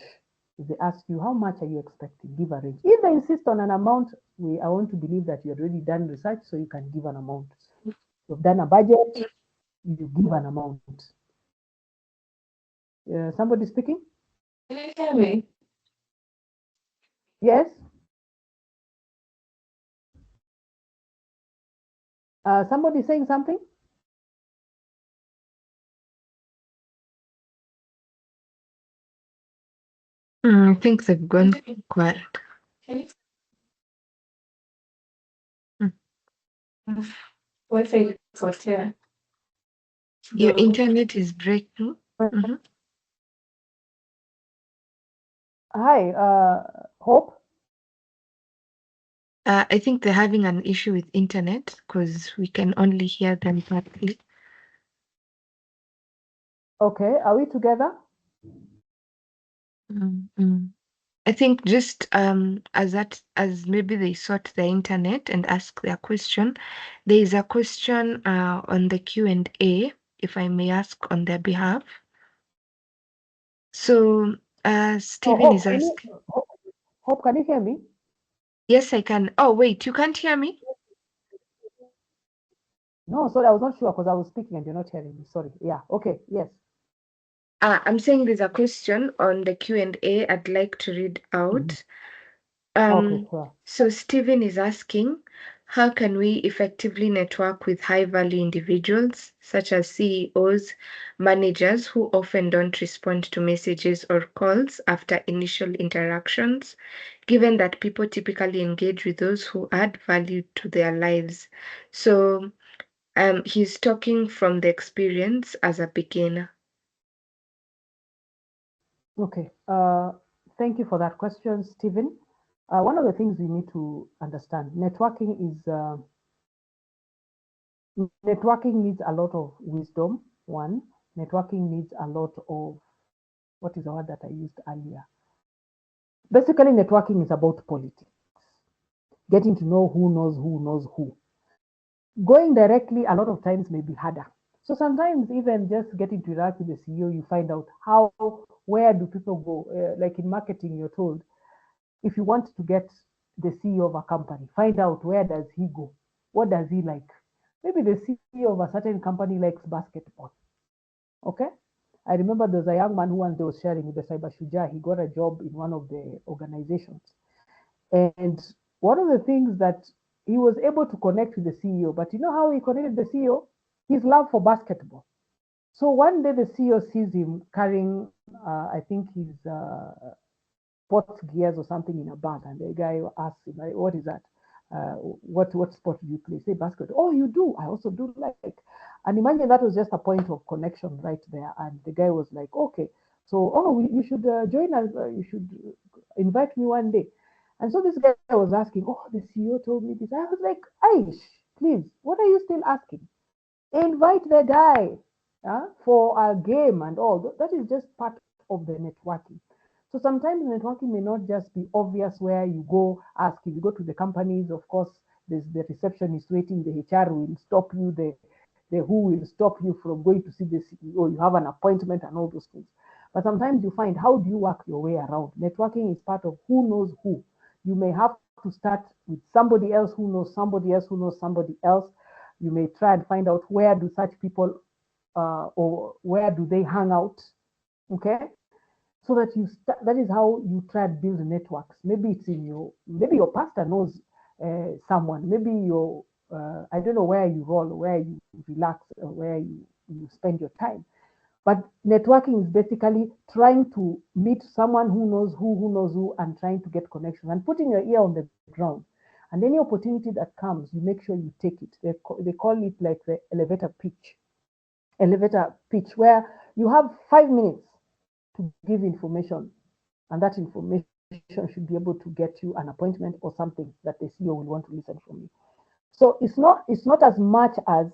If they ask you, how much are you expecting? Give a range. If they insist on an amount, I want to believe that you have already done research, so you can give an amount. You've done a budget, you give an amount. Somebody speaking? Can you hear me? Yes? Somebody saying something? I think they've gone quiet. Mm. Wi-Fi potea. Your internet is breaking. Mhm. Hi, Hope. I think they're having an issue with internet because we can only hear them partly. Okay, are we together? Mm. I think just as maybe they sort the internet and ask their question, there is a question on the Q&A, if I may ask on their behalf. So Stephen is asking. Hope, can you hear me? Yes, I can. Oh, wait, you can't hear me? No, sorry, I was not sure because I was speaking and you're not hearing me. Sorry. Yeah, okay, yes. I'm saying there's a question on the Q&A I'd like to read out. Okay, Um, sure. so Stephen is asking, how can we effectively network with high-value individuals such as CEOs, managers who often don't respond to messages or calls after initial interactions, given that people typically engage with those who add value to their lives? So, he's talking from the experience as a beginner. Okay. Thank you for that question, Stephen. One of the things we need to understand, networking needs a lot of wisdom. One, networking needs a lot of, what is the word that I used earlier? Basically, networking is about politics, getting to know who knows who knows who. Going directly a lot of times may be harder. So sometimes even just getting to interact with the CEO, you find out where do people go? Like in marketing, you're told if you want to get the CEO of a company, find out where does he go, what does he like. Maybe the CEO of a certain company likes basketball. Okay, I remember there's a young man who one day was sharing with the Cyber Shujaa. He got a job in one of the organizations, and one of the things that he was able to connect with the CEO, but you know how he connected the CEO? His love for basketball. So one day the CEO sees him carrying, I think his sports gears or something in a bag, and the guy asks him, "What is that? What sport do you play?" Say basketball. Oh, you do? I also do like. And imagine that was just a point of connection right there. And the guy was like, "Okay, so you should join us. You should invite me one day." And so this guy was asking, "Oh, the CEO told me this." I was like, "Aish, please, what are you still asking? Invite the guy for a game and all. That is just part of the networking. So sometimes networking may not just be obvious where you go ask. If you go to the companies, of course, there's the receptionist waiting, the HR will stop you, the who will stop you from going to see the CEO. You have an appointment and all those things. But sometimes you find, how do you work your way around? Networking is part of who knows who. You may have to start with somebody else who knows somebody else who knows somebody else. You may try and find out where do such people or where do they hang out, okay? So that that is how you try and build networks. Maybe it's in maybe your pastor knows someone. Maybe I don't know where you roll, where you relax, or where you spend your time. But networking is basically trying to meet someone who knows who, and trying to get connection and putting your ear on the ground. And any opportunity that comes, you make sure you take it. They call it like the elevator pitch, where you have 5 minutes to give information, and that information should be able to get you an appointment or something that the CEO will want to listen from you. So it's not as much as,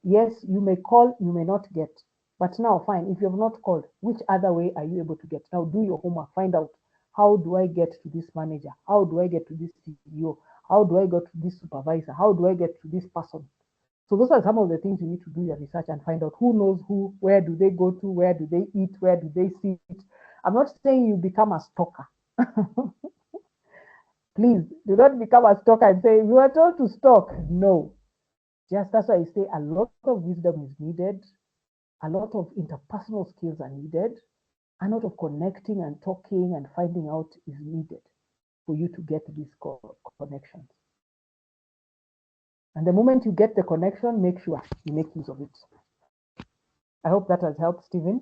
yes, you may call, you may not get. But now, fine, if you have not called, which other way are you able to get? Now do your homework, find out, how do I get to this manager? How do I get to this CEO? How do I get to this supervisor? How do I get to this person? So those are some of the things you need to do your research and find out who knows who, where do they go to, where do they eat, where do they sit. I'm not saying you become a stalker. Please do not become a stalker and say you are told to stalk. No. Just that's why I say a lot of wisdom is needed, a lot of interpersonal skills are needed, a lot of connecting and talking and finding out is needed for you to get these connections. And the moment you get the connection, make sure you make use of it. I hope that has helped, Stephen.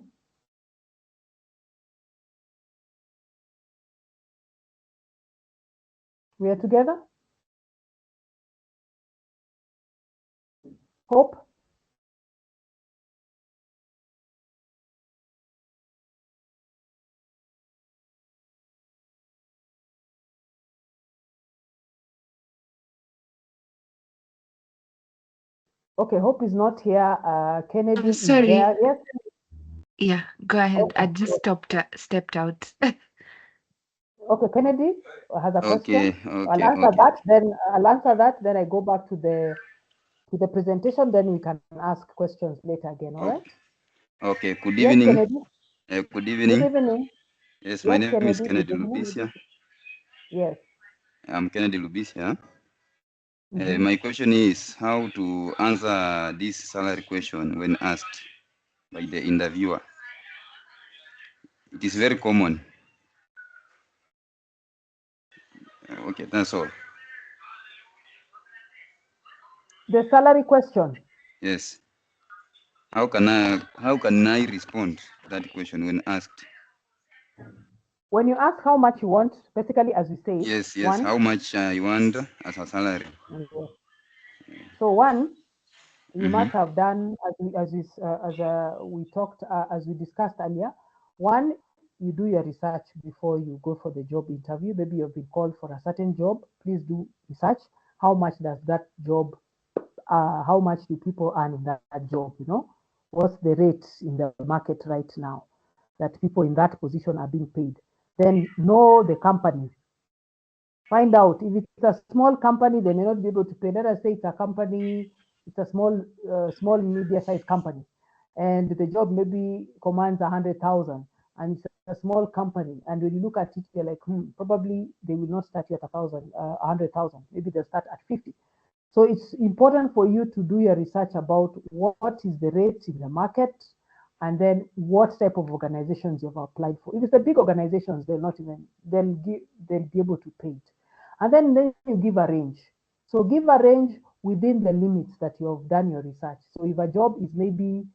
We are together? Hope? Okay, Hope is not here. Kennedy is Sorry. there. Yes? Yeah, go ahead. I Okay. just stepped out. Okay, Kennedy has a question. Okay, okay, okay, I'll answer that, then I go back to the presentation, then we can ask questions later again, all right? okay. Okay, good Yes, evening. Kennedy. Good Good evening. evening. Yes, my Yes, name is Kennedy, good Kennedy evening. Lubisia. Yes. I'm Kennedy Lubisia. Mm-hmm. My question is how to answer this salary question when asked by the interviewer. it is very common. Okay, that's all. The salary question. Yes. How can I respond to that question when asked? When you ask how much you want, basically, as you said, Yes. one, How much you want as a salary? so one, you Mm-hmm. must have done we talked as we discussed earlier. One, you do your research before you go for the job interview. Maybe you've been called for a certain job. Please do research. How much does that job? How much do people earn in that job? What's the rate in the market right now that people in that position are being paid? Then know the company. Find out if it's a small company, they may not be able to pay. Let us say it's a company, it's a small media-sized company, and the job maybe commands 100,000, and it's a small company. And when you look at it, you're like, probably they will not start you at 100,000. Maybe they'll start at 50. So it's important for you to do your research about what is the rate in the market, and then what type of organizations you've applied for. If it's a big organizations, they'll be able to pay it. And then you give a range. So give a range within the limits that you have done your research. So if a job is maybe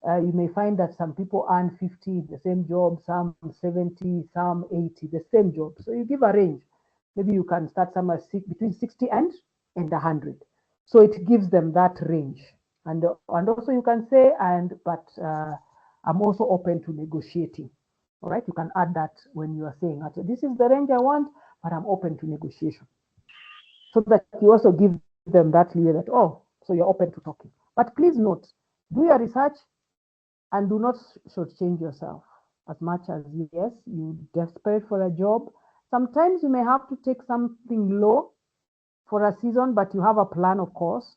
you may find that some people earn 50 the same job, some 70, some 80 the same job. So you give a range. Maybe you can start somewhere between 60 and 100. So it gives them that range. And also you can say, but I'm also open to negotiating. All right, you can add that when you are saying, this is the range I want, but I'm open to negotiation. So that you also give them that leeway that, so you're open to talking. But please note, do your research and do not shortchange yourself as much as, yes, you desperate for a job. Sometimes you may have to take something low for a season, but you have a plan, of course.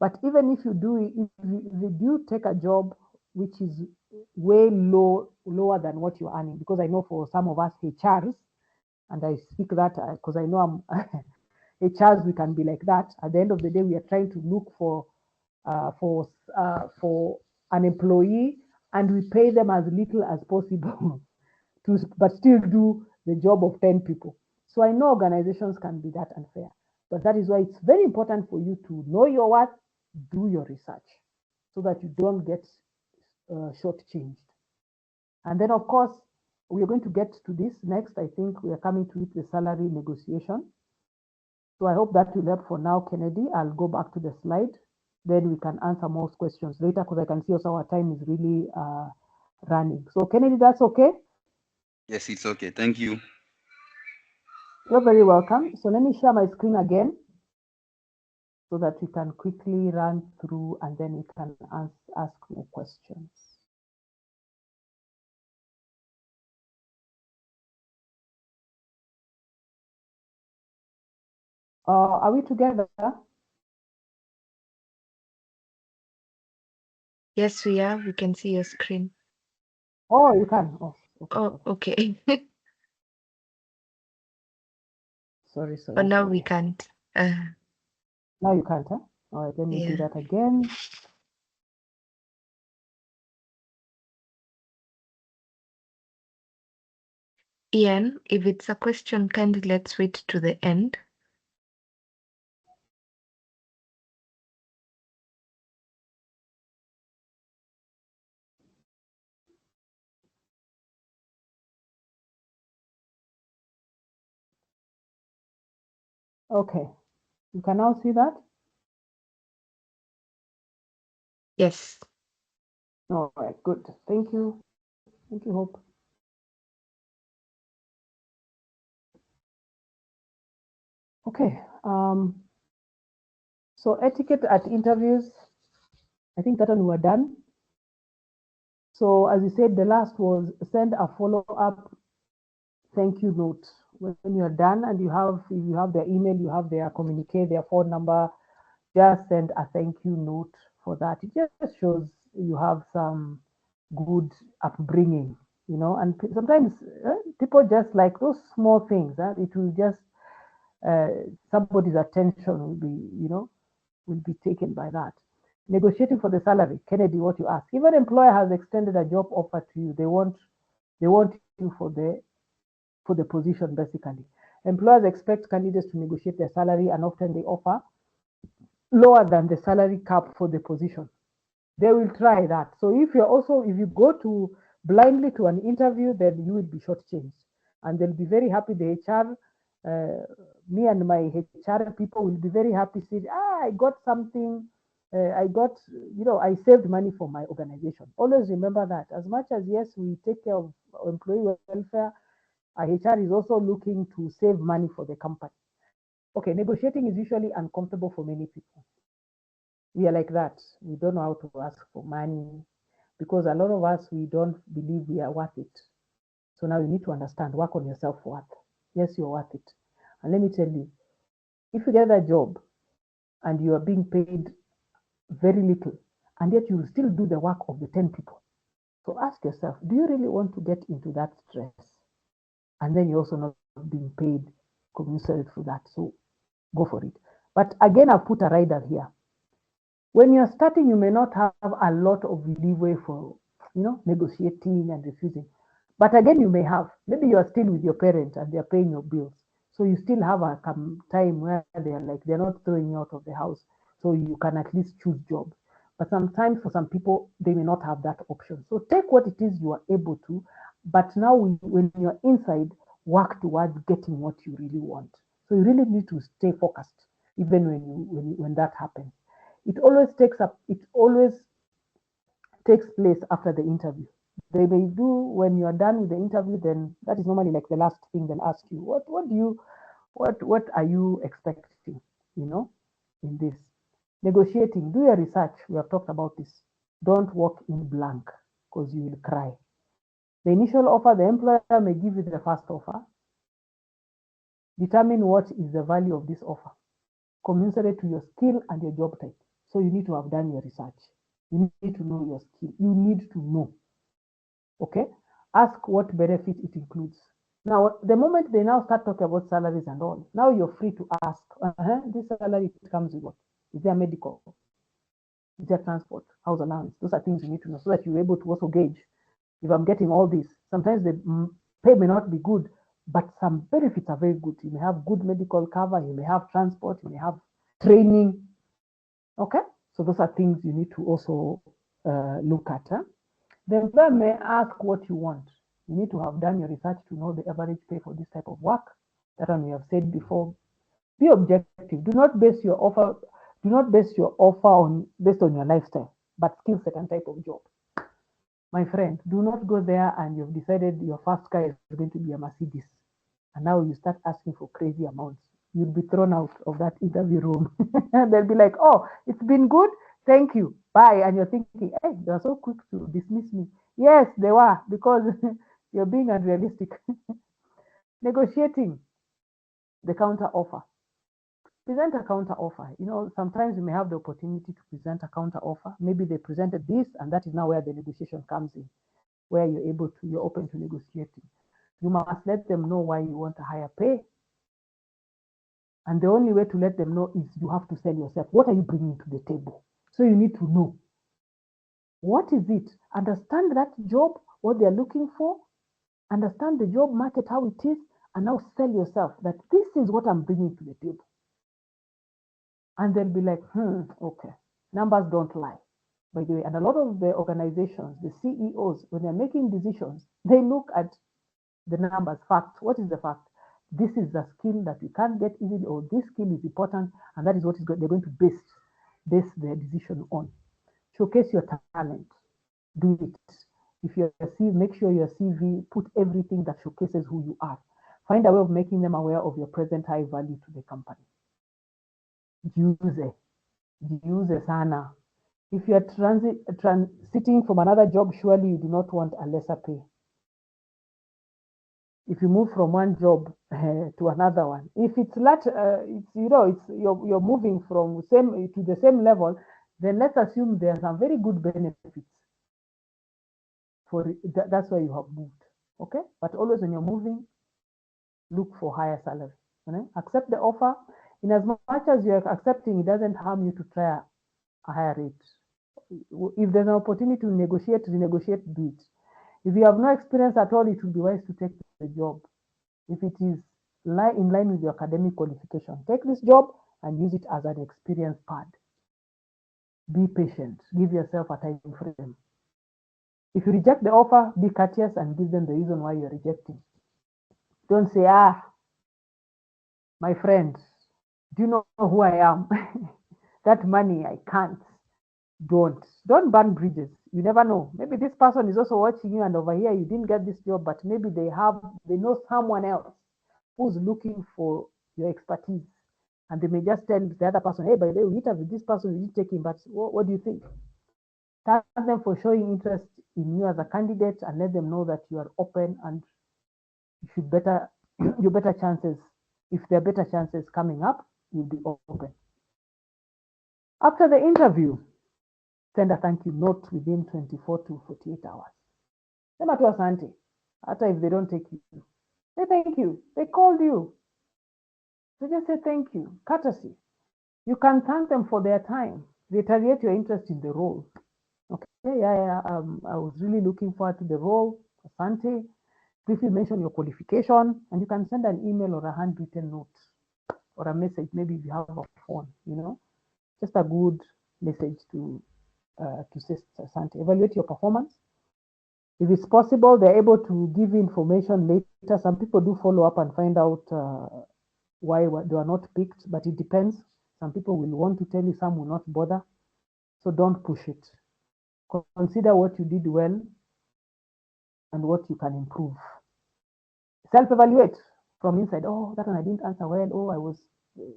But even if you do take a job which is way lower than what you're earning, because I know for some of us HRs, and I speak that because I know I'm HRs, we can be like that. At the end of the day, we are trying to look for an employee, and we pay them as little as possible but still do the job of 10 people. So I know organizations can be that unfair, but that is why it's very important for you to know your worth, do your research so that you don't get shortchanged. And then, of course, we are going to get to this next. I think we are coming to it, the salary negotiation. So I hope that will help for now, Kennedy. I'll go back to the slide. Then we can answer most questions later because I can see also our time is really running. So Kennedy, that's okay? Yes, it's okay. Thank you. You're very welcome. So let me share my screen again so that we can quickly run through and then we can ask more questions. Are we together? Yes, we are. We can see your screen. Oh, you can. Oh, okay. Oh, okay. Sorry. But now we can't. Now you can't, huh? All right, let me do that again. Ian, if it's a question, kindly let's wait to the end. Okay, you can now see that? Yes. All right, good. Thank you. Thank you, Hope. Okay. So etiquette at interviews, I think that one we're done. So as you said, the last was send a follow-up thank you note. When you're done and if you have their email, you have their communique, their phone number, just send a thank you note for that. It just shows you have some good upbringing, and sometimes people just like those small things. It will just, somebody's attention will be taken by that. Negotiating for the salary, Kennedy, what you ask. If an employer has extended a job offer to you, they want They want you for the position, basically. Employers expect candidates to negotiate their salary, and often they offer lower than the salary cap for the position. They will try that. So if you go to blindly to an interview, then you will be shortchanged, and they'll be very happy. The HR, me and my HR people will be very happy. Saying, I got something. I got, I saved money for my organization. Always remember that. As much as yes, we take care of employee welfare, HR is also looking to save money for the company. Okay, negotiating is usually uncomfortable for many people. We are like that. We don't know how to ask for money because a lot of us, we don't believe we are worth it. So now you need to understand, work on your self-worth. Yes, you're worth it. And let me tell you, if you get a job and you are being paid very little, and yet you will still do the work of the 10 people. So ask yourself, do you really want to get into that stress? And then you're also not being paid commensurate for that. So go for it. But again, I've put a rider here. When you're starting, you may not have a lot of leeway for, negotiating and refusing. But again, you may have. Maybe you are still with your parents and they're paying your bills. So you still have a time where they're not throwing you out of the house. So you can at least choose jobs. But sometimes for some people, they may not have that option. So take what it is you are able to. But now when you're inside, work towards getting what you really want. So you really need to stay focused, even when that happens. It always takes place after the interview. They may do when you are done with the interview, then that is normally like the last thing they'll ask you. What are you expecting, in this? Negotiating, do your research. We have talked about this. Don't walk in blank because you will cry. The initial offer, the employer may give you the first offer. Determine what is the value of this offer, commensurate to your skill and your job type. So you need to have done your research. You need to know your skill. You need to know. Okay? Ask what benefit it includes. Now, the moment they now start talking about salaries and all, now you're free to ask, this salary it comes with what? Is there medical? Is there transport? House allowance? Those are things you need to know so that you're able to also gauge if I'm getting all this. Sometimes the pay may not be good, but some benefits are very good. You may have good medical cover, you may have transport, you may have training. Okay? So those are things you need to also look at. The employer may ask what you want. You need to have done your research to know the average pay for this type of work. That one we have said before. Be objective. Do not base your offer based on your lifestyle, but skill set and type of job. My friend, do not go there and you've decided your first car is going to be a Mercedes. And now you start asking for crazy amounts. You'll be thrown out of that interview room. They'll be like, oh, it's been good. Thank you. Bye. And you're thinking, hey, they're so quick to dismiss me. Yes, they were, because you're being unrealistic. Negotiating the counter offer. Present a counter offer. Sometimes you may have the opportunity to present a counter offer. Maybe they presented this, and that is now where the negotiation comes in, where you're open to negotiating. You must let them know why you want a higher pay. And the only way to let them know is you have to sell yourself. What are you bringing to the table? So you need to know. What is it? Understand that job, what they're looking for. Understand the job market, how it is, and now sell yourself that this is what I'm bringing to the table. And they'll be like, okay. Numbers don't lie, by the way. And a lot of the organizations, the CEOs, when they're making decisions, they look at the numbers, facts. What is the fact? This is a skill that you can't get easily, or this skill is important, and that is what they're going to base their decision on. Showcase your talent. Do it. If you're a CV, make sure your CV put everything that showcases who you are. Find a way of making them aware of your present high value to the company. Jiuze sana. If you're transiting from another job, surely you do not want a lesser pay. If you move from one job to another one, if it's you're moving from same to the same level, then let's assume there are some very good benefits. That's why you have moved. Okay, but always when you're moving, look for higher salary. Accept the offer. In as much as you're accepting, it doesn't harm you to try a higher rate. If there's an opportunity to negotiate, renegotiate, do it. If you have no experience at all, it would be wise to take the job. If it is in line with your academic qualification, take this job and use it as an experience pad. Be patient. Give yourself a time frame. If you reject the offer, be courteous and give them the reason why you're rejecting. Don't say, my friend, do you know who I am? That money, I can't. Don't burn bridges. You never know. Maybe this person is also watching you, and over here you didn't get this job, but maybe they know someone else who's looking for your expertise, and they may just tell the other person, hey, by the way, we interviewed this person, we didn't take him, but what do you think? Thank them for showing interest in you as a candidate, and let them know that you are open and you should your better chances. If there are better chances coming up, you'll be open. After the interview, send a thank you note within 24 to 48 hours. Sema tu asante. Hata if they don't take you, say thank you. They called you. So just say thank you. Courtesy. You can thank them for their time. Reiterate your interest in the role. Okay, I was really looking forward to the role. Asante. Briefly mention your qualification, and you can send an email or a handwritten note or a message, maybe if you have a phone, just a good message to say asante. Evaluate your performance. If it's possible, they're able to give you information later. Some people do follow up and find out why they are not picked, but it depends. Some people will want to tell you, some will not bother. So don't push it. Consider what you did well and what you can improve. Self-evaluate from inside. Oh, that one I didn't answer well. Oh, I was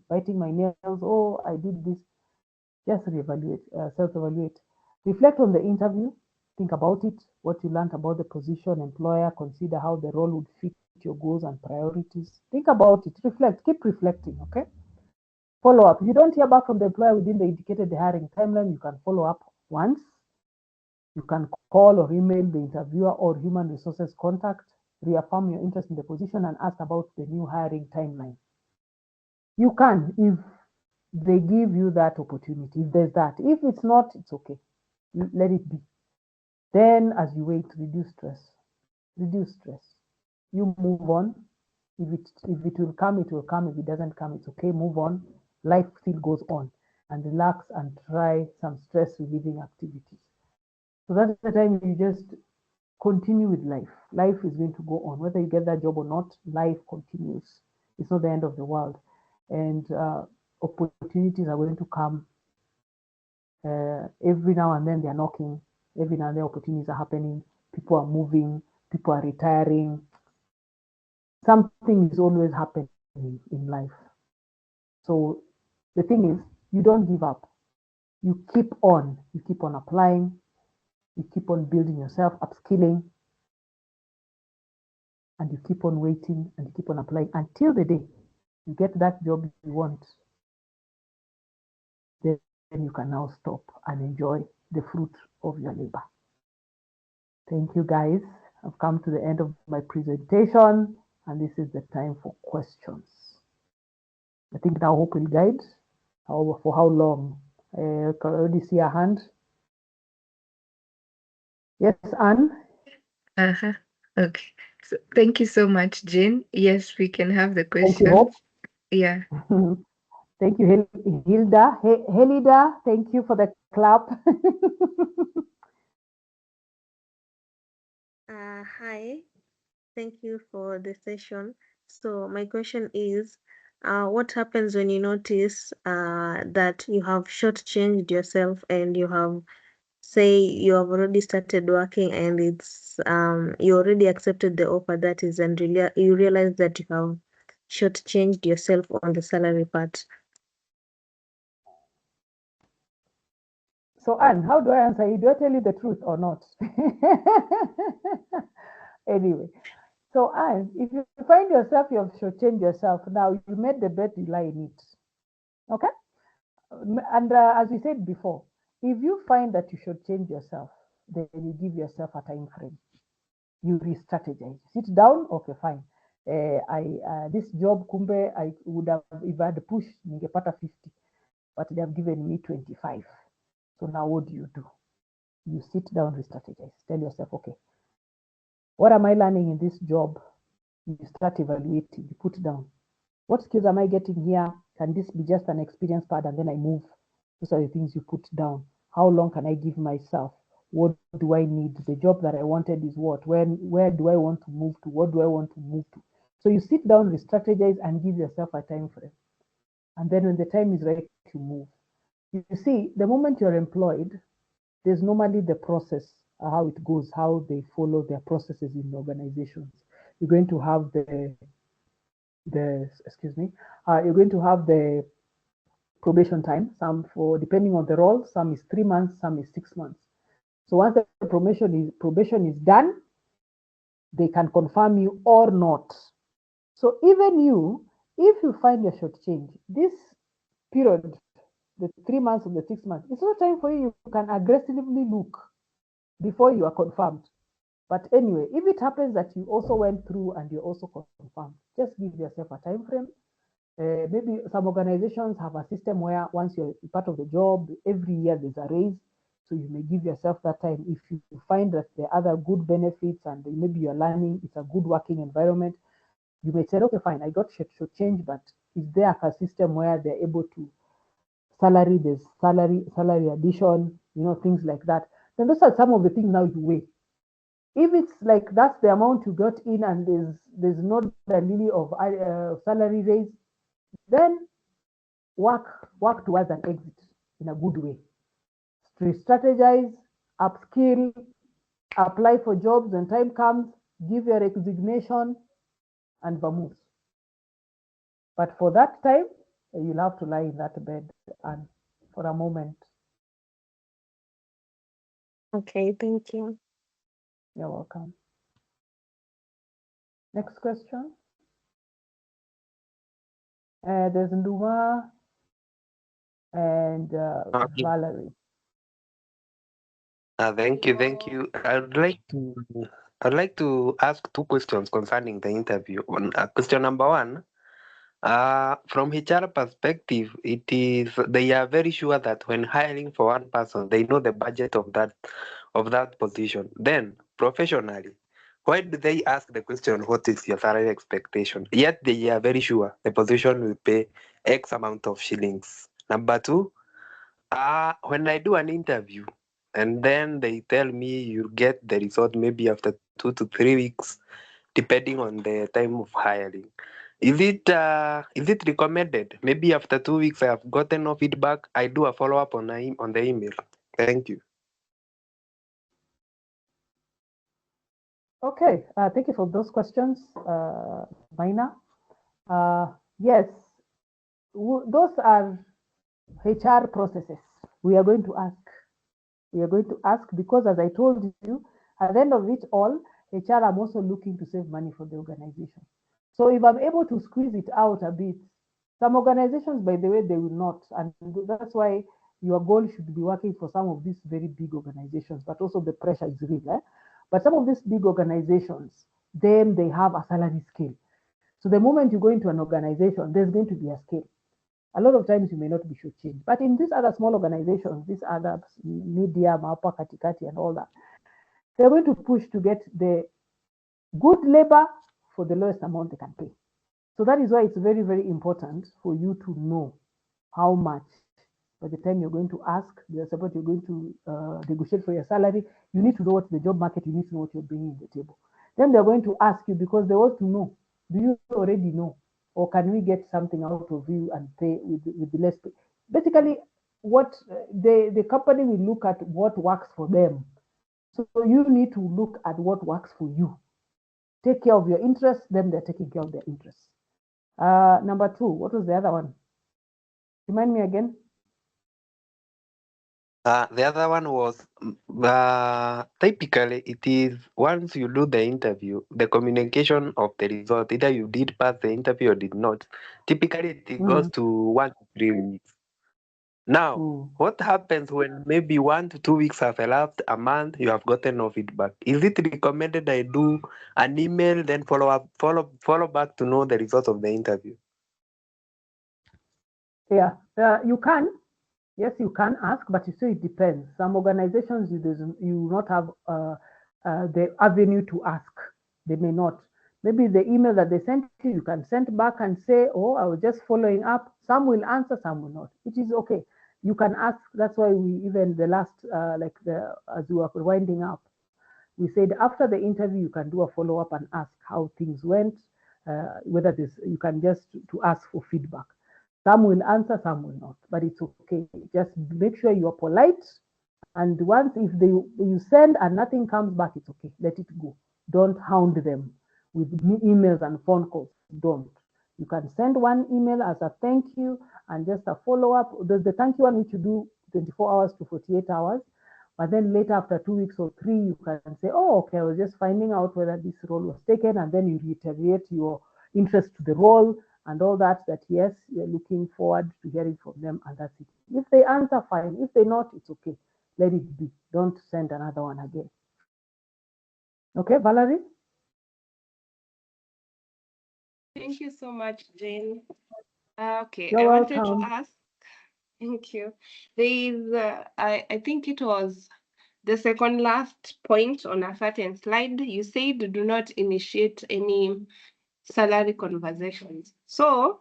biting my nails. Oh, I did this. Just reevaluate, self-evaluate. Reflect on the interview. Think about it, what you learned about the position, employer. Consider how the role would fit your goals and priorities. Think about it. Reflect. Keep reflecting, okay? Follow up. If you don't hear back from the employer within the indicated hiring timeline, you can follow up once. You can call or email the interviewer or human resources contact, reaffirm your interest in the position, and ask about the new hiring timeline. You can, if they give you that opportunity, if there's that. If it's not, it's okay. Let it be. Then, as you wait, reduce stress. Reduce stress. You move on. If it will come, it will come. If it doesn't come, it's okay. Move on. Life still goes on. And relax and try some stress relieving activities. So that's the time you just continue with life. Life is going to go on. Whether you get that job or not, life continues. It's not the end of the world. And opportunities are going to come. Every now and then they're knocking. Every now and then opportunities are happening. People are moving. People are retiring. Something is always happening in life. So the thing is, you don't give up. You keep on. You keep on applying. You keep on building yourself, upskilling. And you keep on waiting and you keep on applying until the day you get that job you want. Then you can now stop and enjoy the fruit of your labor. Thank you, guys. I've come to the end of my presentation, and this is the time for questions. I think now Hope will guide. For how long? I can already see a hand. Yes, Anne? Uh-huh. Okay. So thank you so much, Jane. Yes, we can have the Thank you, Hope. questions. Yeah. Thank you, Hilda. Helida, thank you for the clap. Hi, thank you for the session. So my question is, what happens when you notice that you have shortchanged yourself and you have, say, you have already started working and it's you already accepted the offer that is, and you realize that you have shortchanged yourself on the salary part? So, Anne, how do I answer you? Do I tell you the truth or not? Anyway, so Anne, if you find yourself, you have shortchanged yourself. Now, you made the bet, you lie in it. Okay? And as we said before, if you find that you shortchange yourself, then you give yourself a time frame. You re-strategize. Sit down, okay, fine. This job, kumbe, I would have, if I had pushed, ningepata 50, but they have given me 25. So now what do? You sit down, re-strategize. Tell yourself, okay, What am I learning in this job? You start evaluating, you put down. What skills am I getting here? Can this be just an experience pad and then I move? Those are the things you put down. How long can I give myself? What do I need? The job that I wanted is what? Where do I want to move to? What do I want to move to? So you sit down, re-strategize, and give yourself a time frame. And then when the time is right, you move. You see, the moment you're employed, there's normally the process, how it goes, how they follow their processes in organizations. You're going to have you're going to have the probation time. Some for depending on the role, some is 3 months, some is 6 months. So once the probation is done, they can confirm you or not. So even you, if you find your shortchange, this period, the 3 months or the 6 months, it's not time for you. You can aggressively look before you are confirmed. But anyway, if it happens that you also went through and you're also confirmed, just give yourself a time frame. Maybe some organizations have a system where once you're part of the job, every year there's a raise. So you may give yourself that time. If you find that there are other good benefits and maybe you're learning, it's a good working environment, you may say, okay, fine, I got should change, but is there a system where they're able to there's salary addition, things like that. Then those are some of the things now you weigh. If it's like that's the amount you got in and there's not really of salary raise, then work towards an exit in a good way. Strategize, upskill, apply for jobs when time comes, give your resignation, and vamoose. But for that time, you'll have to lie in that bed and for a moment. Okay, thank you. You're welcome. Next question. There's Nduma and Okay. Valerie. Thank you, thank you. I'd like to ask two questions concerning the interview. On question number one, from HR perspective, they are very sure that when hiring for one person, they know the budget of that position. Then professionally, why do they ask the question, what is your salary expectation? Yet they are very sure the position will pay X amount of shillings. Number two, when I do an interview and then they tell me you get the result maybe after 2 to 3 weeks, depending on the time of hiring. Is it recommended? Maybe after 2 weeks I have gotten no feedback. I do a follow up on the email. Thank you. Okay, thank you for those questions, Maina. Yes, those are HR processes. We are going to ask. We are going to ask because, as I told you, at the end of it all, HR, I'm also looking to save money for the organization. So if I'm able to squeeze it out a bit, some organizations, by the way, they will not. And that's why your goal should be working for some of these very big organizations, but also the pressure is real. But some of these big organizations, then they have a salary scale. So the moment you go into an organization, there's going to be a scale. A lot of times you may not be shortchanged. But in these other small organizations, these other medium, upper, katikati, and all that, they're going to push to get the good labor for the lowest amount they can pay. So that is why it's very, very important for you to know how much by the time you're going to ask, the support you're going to negotiate for your salary, you need to know what's the job market, you need to know what you're bringing to the table. Then they're going to ask you because they want to know, do you already know? Or can we get something out of you and pay with the less pay? Basically, what the company will look at what works for them. So you need to look at what works for you. Take care of your interests, then they're taking care of their interests. Number two, what was the other one? Remind me again. The other one was typically it is once you do the interview, the communication of the result, either you did pass the interview or did not. Typically it goes to 1 to 3 weeks. Now, what happens when maybe 1 to 2 weeks have elapsed, a month, you have gotten no feedback? Is it recommended I do an email, then follow back to know the results of the interview? Yeah, you can. Yes, you can ask, but you say it depends. Some organizations you not have the avenue to ask. They may not. Maybe the email that they sent you can send back and say, oh, I was just following up. Some will answer, some will not. It is okay. You can ask. That's why we even the last, as we were winding up, we said after the interview, you can do a follow up and ask how things went, whether this, you can just to ask for feedback. Some will answer, some will not, but it's okay. Just make sure you are polite. And once if you send and nothing comes back, it's okay. Let it go. Don't hound them with emails and phone calls. Don't. You can send one email as a thank you and just a follow up. There's the thank you one which you do 24 hours to 48 hours. But then later, after 2 weeks or 3, you can say, oh, okay, I was just finding out whether this role was taken. And then you reiterate your interest to the role and all that, that yes, you're looking forward to hearing from them. And that's it. If they answer, fine. If they not, it's okay. Let it be. Don't send another one again. Okay, Valerie? Thank you so much, Jane. Okay, You're I wanted to welcome. ask, thank you. There is, I think it was the second last point on a certain slide. You said do not initiate any salary conversations. So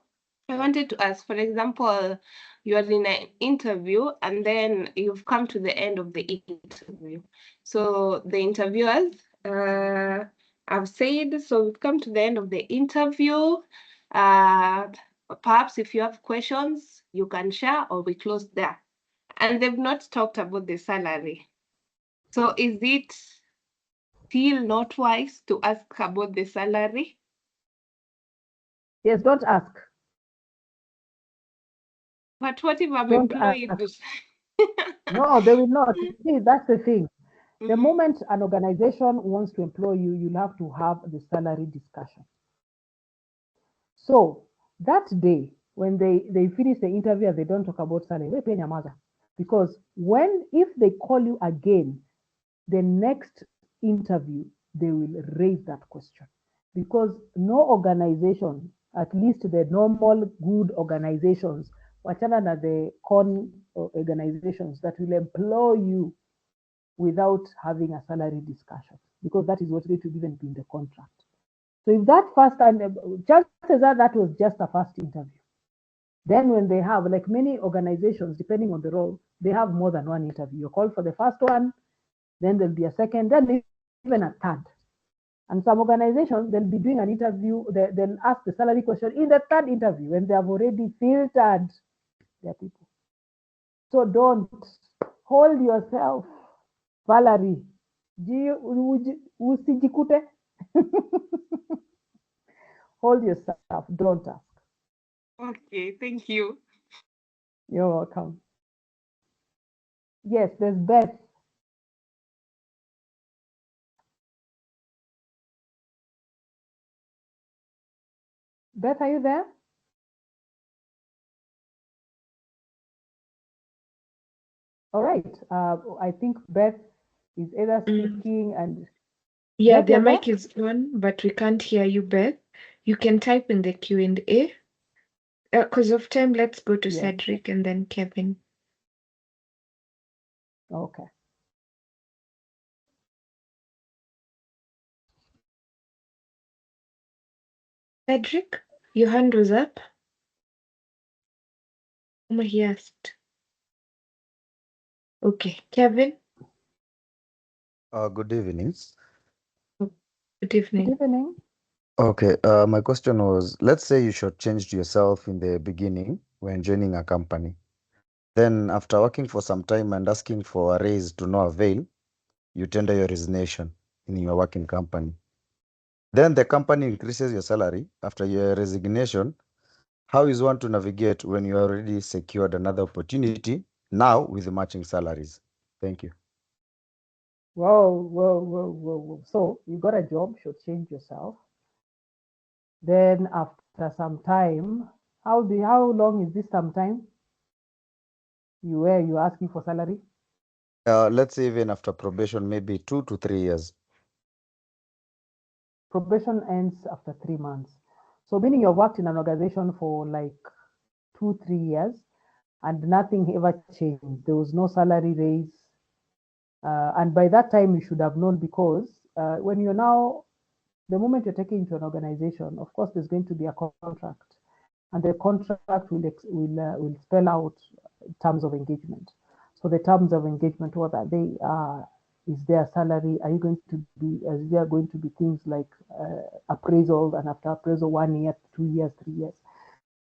I wanted to ask, for example, you are in an interview and then you've come to the end of the interview. So the interviewers have said, so we've come to the end of the interview. Perhaps if you have questions, you can share or we close there. And they've not talked about the salary. So is it still not wise to ask about the salary? Yes, don't ask. But what if I'm Don't employed? ask. No, they will not. See, that's the thing. The Mhm. moment an organization wants to employ you, you'll have to have the salary discussion. So that day, when they finish the interview, they don't talk about salary. They pay your mother. Because if they call you again, the next interview, they will raise that question. Because no organization, at least the normal good organizations, wachana na the con organizations that will employ you without having a salary discussion, because that is what it will even be in the contract. So if that first time, chances are that was just a first interview. Then when they have, like many organizations, depending on the role, they have more than one interview. You're called for the first one, then there'll be a second, then even a third. And some organizations, they'll be doing an interview, they'll ask the salary question in the third interview when they have already filtered their people. So don't hold yourself, Valerie. Usijikute. Hold yourself, don't ask. Okay, thank you. You're welcome. Yes, there's Beth. Beth, are you there? All right. I think Beth is either speaking and Yeah, Beth, their you're there? mic is on, but we can't hear you, Beth. You can type in the Q&A. Because of time, let's go to Yes. Cedric and then Kevin. Okay. Cedric, your hand was up. He asked. Okay, Kevin. Good evening. Good Good evening. evening. Okay, my question was, let's say you shortchanged yourself in the beginning when joining a company. Then after working for some time and asking for a raise to no avail, you tender your resignation in your working company. Then the company increases your salary after your resignation. How is one to navigate when you already secured another opportunity now with matching salaries? Thank you. Whoa. So you got a job, should change yourself. Then after some time, how long is this some time? You asking for salary? Let's say even after probation, maybe 2 to 3 years. Probation ends after 3 months. So meaning you've worked in an organization for like 2-3 years and nothing ever changed. There was no salary raise. And by that time you should have known, because when you're now the moment you're taking into an organization, of course, there's going to be a contract, and the contract will spell out terms of engagement. So the terms of engagement, what are they? Is there salary? Are you going to be? Is there going to be things like appraisal, and after appraisal, 1 year, 2 years, 3 years?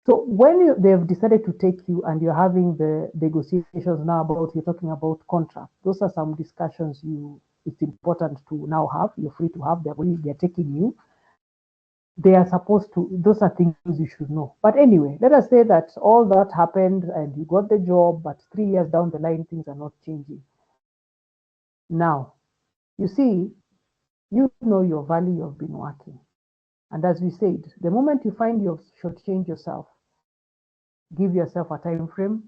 So when they've decided to take you and you're having the negotiations now about, you're talking about contract, those are some discussions it's important to now have. You're free to have them when they're taking you. They are supposed to, those are things you should know. But anyway, let us say that all that happened and you got the job, but 3 years down the line, things are not changing. Now, you see, you know your value, you've been working. And as we said, the moment you find you've shortchanged yourself, give yourself a time frame,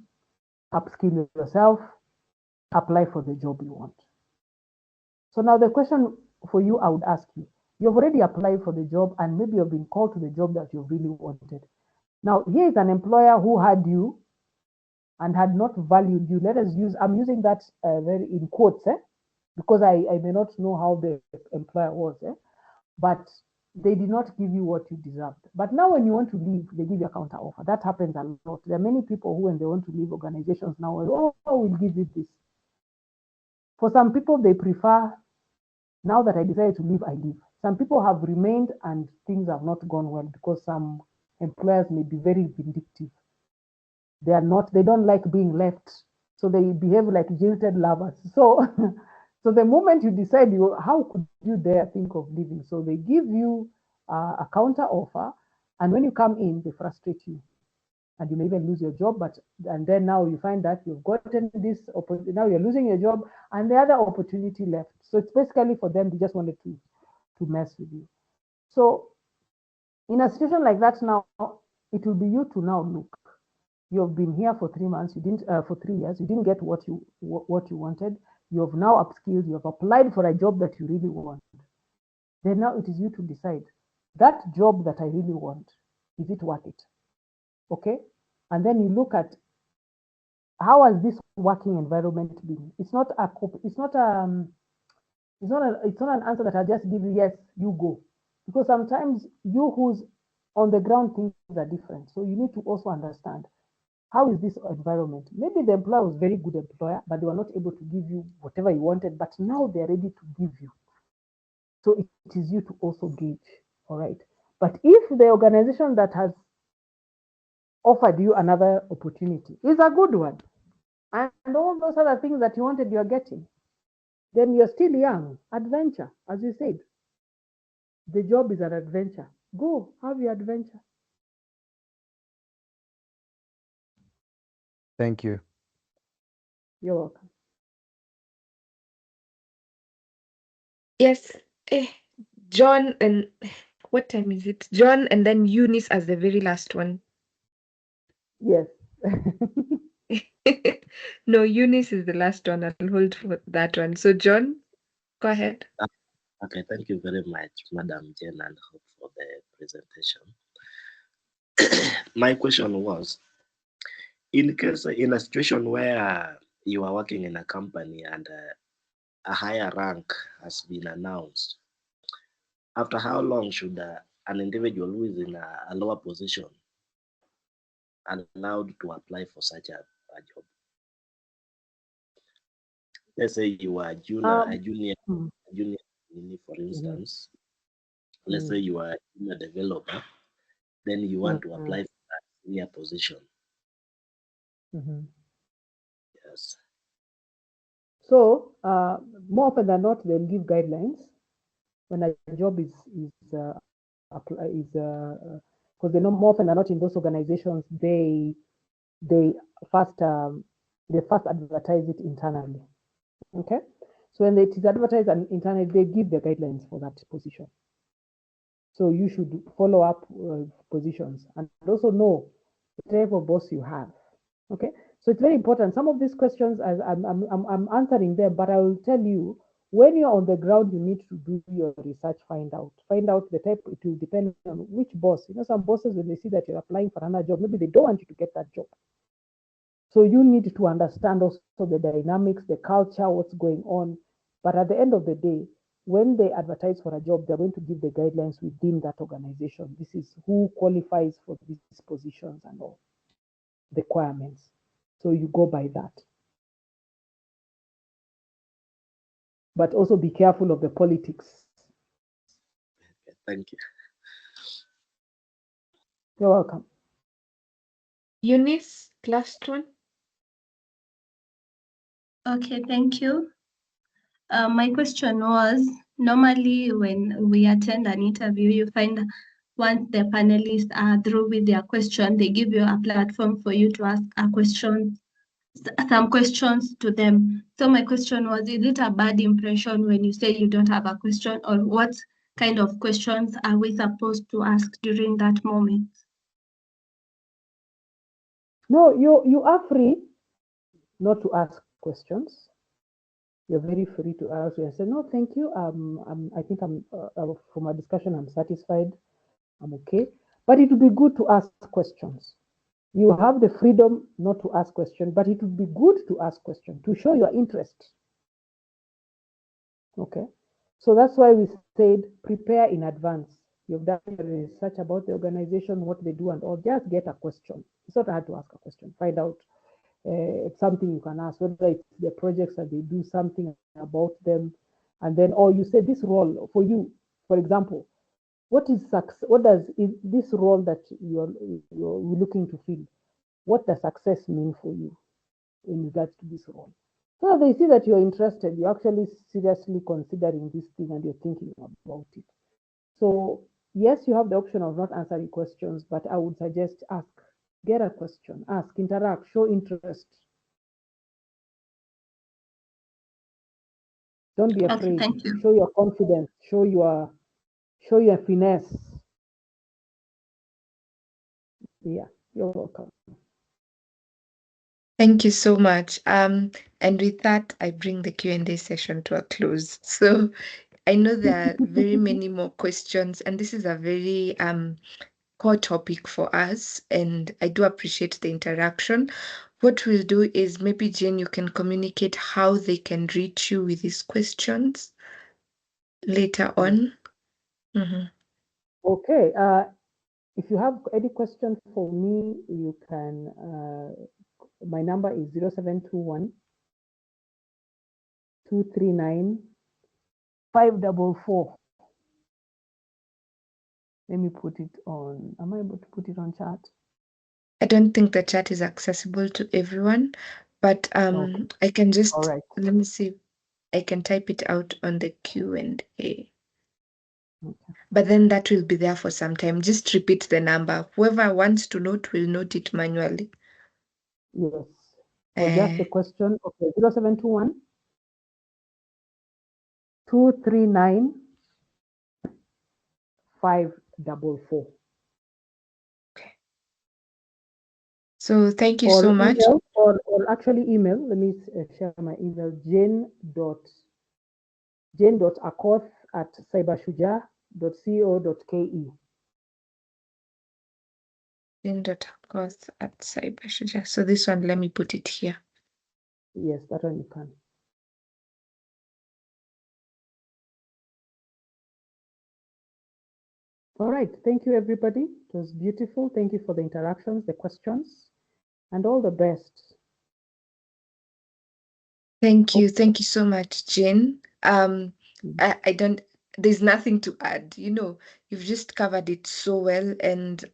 upskill yourself, apply for the job you want. So now the question for you, I would ask you, you've already applied for the job and maybe you've been called to the job that you really wanted. Now, here is an employer who had you and had not valued you. Let us use, I'm using that very in quotes, because I may not know how the employer was, but they did not give you what you deserved. But now when you want to leave, they give you a counter offer. That happens a lot. There are many people who, when they want to leave organizations now, we'll give you this. For some people, they prefer, now that I decided to leave, I leave. Some people have remained and things have not gone well because some employers may be very vindictive. They don't like being left. So they behave like jilted lovers. So, so the moment you decide, how could you dare think of leaving? So they give you a counter offer. And when you come in, they frustrate you. And you may even lose your job, and then now you find that you've gotten this opportunity, now you're losing your job, and the other opportunity left. So it's basically for them, they just wanted to mess with you. So in a situation like that now, it will be you to now look. You've been here for 3 months, you didn't for 3 years, you didn't get what you wanted. You have now upskilled, you have applied for a job that you really want. Then now it is you to decide, that job that I really want, is it worth it? Okay, and then you look at, how has this working environment been? It's not an answer that I'll just give you, yes, you go. Because sometimes you who's on the ground, things are different. So you need to also understand, how is this environment? Maybe the employer was a very good employer, but they were not able to give you whatever you wanted, but now they're ready to give you. So it is you to also gauge, all right? But if the organization that has offered you another opportunity is a good one, and all those other things that you wanted, you're getting, then you're still young. Adventure, as you said. The job is an adventure. Go, have your adventure. Thank you. You're welcome. Yes. Eh, John and what time is it? John and then Eunice as the very last one. Yes. No, Eunice is the last one. I'll hold for that one. So, John, go ahead. Okay, thank you very much, Madam Jane and Hope, for the presentation. My question was, in a situation where you are working in a company and a higher rank has been announced, after how long should an individual who is in a lower position allowed to apply for such a job? Let's say you are a junior, for instance. Let's say you are a junior developer, then you want to apply for that senior position. Yes. So more often than not, they'll give guidelines when a job is because they know more often than not in those organizations, they first advertise it internally. Okay, so when it is advertised internally, they give the guidelines for that position. So you should follow up positions and also know the type of boss you have. Okay, so it's very important. Some of these questions, I'm answering them, but I will tell you, when you're on the ground, you need to do your research, find out the type. It will depend on which boss. You know, some bosses, when they see that you're applying for another job, maybe they don't want you to get that job. So you need to understand also the dynamics, the culture, what's going on. But at the end of the day, when they advertise for a job, they're going to give the guidelines within that organization. This is who qualifies for these positions and all the requirements. So you go by that. But also be careful of the politics. Thank you. You're welcome. Eunice, last one. Okay, thank you. My question was, normally when we attend an interview, you find once the panelists are through with their question, they give you a platform for you to ask a question, some questions to them. So my question was, is it a bad impression when you say you don't have a question, or what kind of questions are we supposed to ask during that moment? No, you are free not to ask questions. You're very free to ask. You say, no, thank you. I think from our discussion, I'm satisfied. I'm okay. But it would be good to ask questions. You have the freedom not to ask questions, but it would be good to ask questions to show your interest. Okay. So that's why we said prepare in advance. You've done your research about the organization, what they do, and all. Just get a question. It's not hard to ask a question. Find out something you can ask, whether it's the projects that they do, something about them, and then, or you say this role for you, for example, what does this role that you're looking to fill, what does success mean for you in regards to this role? So they see that you're interested, you're actually seriously considering this thing and you're thinking about it. So yes, you have the option of not answering questions, but I would suggest ask, get a question, ask, interact, show interest. Don't be afraid. Okay, thank you. Show your confidence, show your finesse. Yeah, you're welcome. Thank you so much. And with that, I bring the Q&A session to a close. So I know there are very many more questions, and this is a very core topic for us, and I do appreciate the interaction. What we'll do is maybe, Jane, you can communicate how they can reach you with these questions later on. Mhm. Okay. If you have any questions for me, you can, my number is 0721 239 544. Let me put it on. Am I able to put it on chat? I don't think the chat is accessible to everyone, but Okay. I can just, All right. let me see, I can type it out on the Q&A. Okay. But then that will be there for some time. Just repeat the number. Whoever wants to note will note it manually. Yes. So just the question. Okay. 0721 239 544. Okay. So thank you Or so much. email, or actually email. Let me share my email. jane.akoth@cybershujaa.co.ke. Jane.akoth@Cyber Shujaa. So this one, let me put it here. Yes, that one you can. All right. Thank you, everybody. It was beautiful. Thank you for the interactions, the questions, and all the best. Thank you. Thank you so much, Jane. I don't, there's nothing to add. You know, you've just covered it so well, and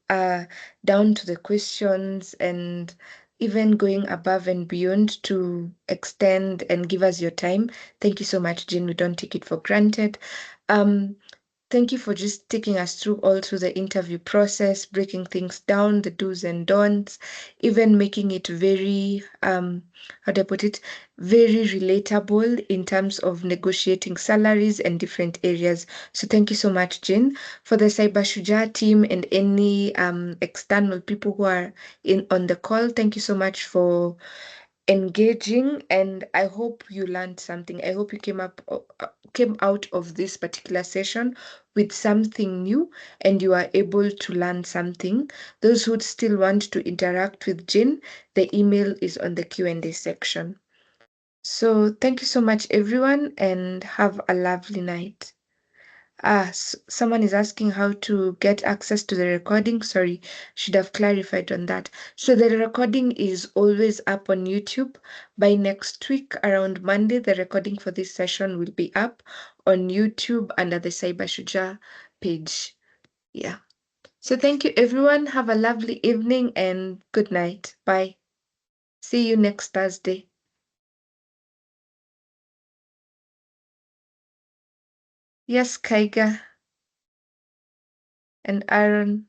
down to the questions, and even going above and beyond to extend and give us your time. Thank you so much, Jane. We don't take it for granted. Thank you for just taking us through all through the interview process, breaking things down, the do's and don'ts, even making it very, how do I put it, very relatable in terms of negotiating salaries and different areas. So thank you so much, Jane. For the Cyber Shujaa team and any external people who are on the call, thank you so much for engaging, and I hope you learned something. I hope you came out of this particular session with something new and you are able to learn something. Those who still want to interact with Jane, the email is on the Q&A section. So So thank you so much, everyone, and have a lovely night. Someone is asking how to get access to the recording. Sorry, should have clarified on that. So the recording is always up on YouTube. By next week, around Monday, the recording for this session will be up on YouTube under the Cyber Shujaa page. Yeah. So thank you, everyone. Have a lovely evening and good night. Bye. See you next Thursday. Yes, Kaiga and Aaron.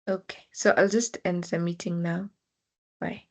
Okay, so I'll just end the meeting now. Bye.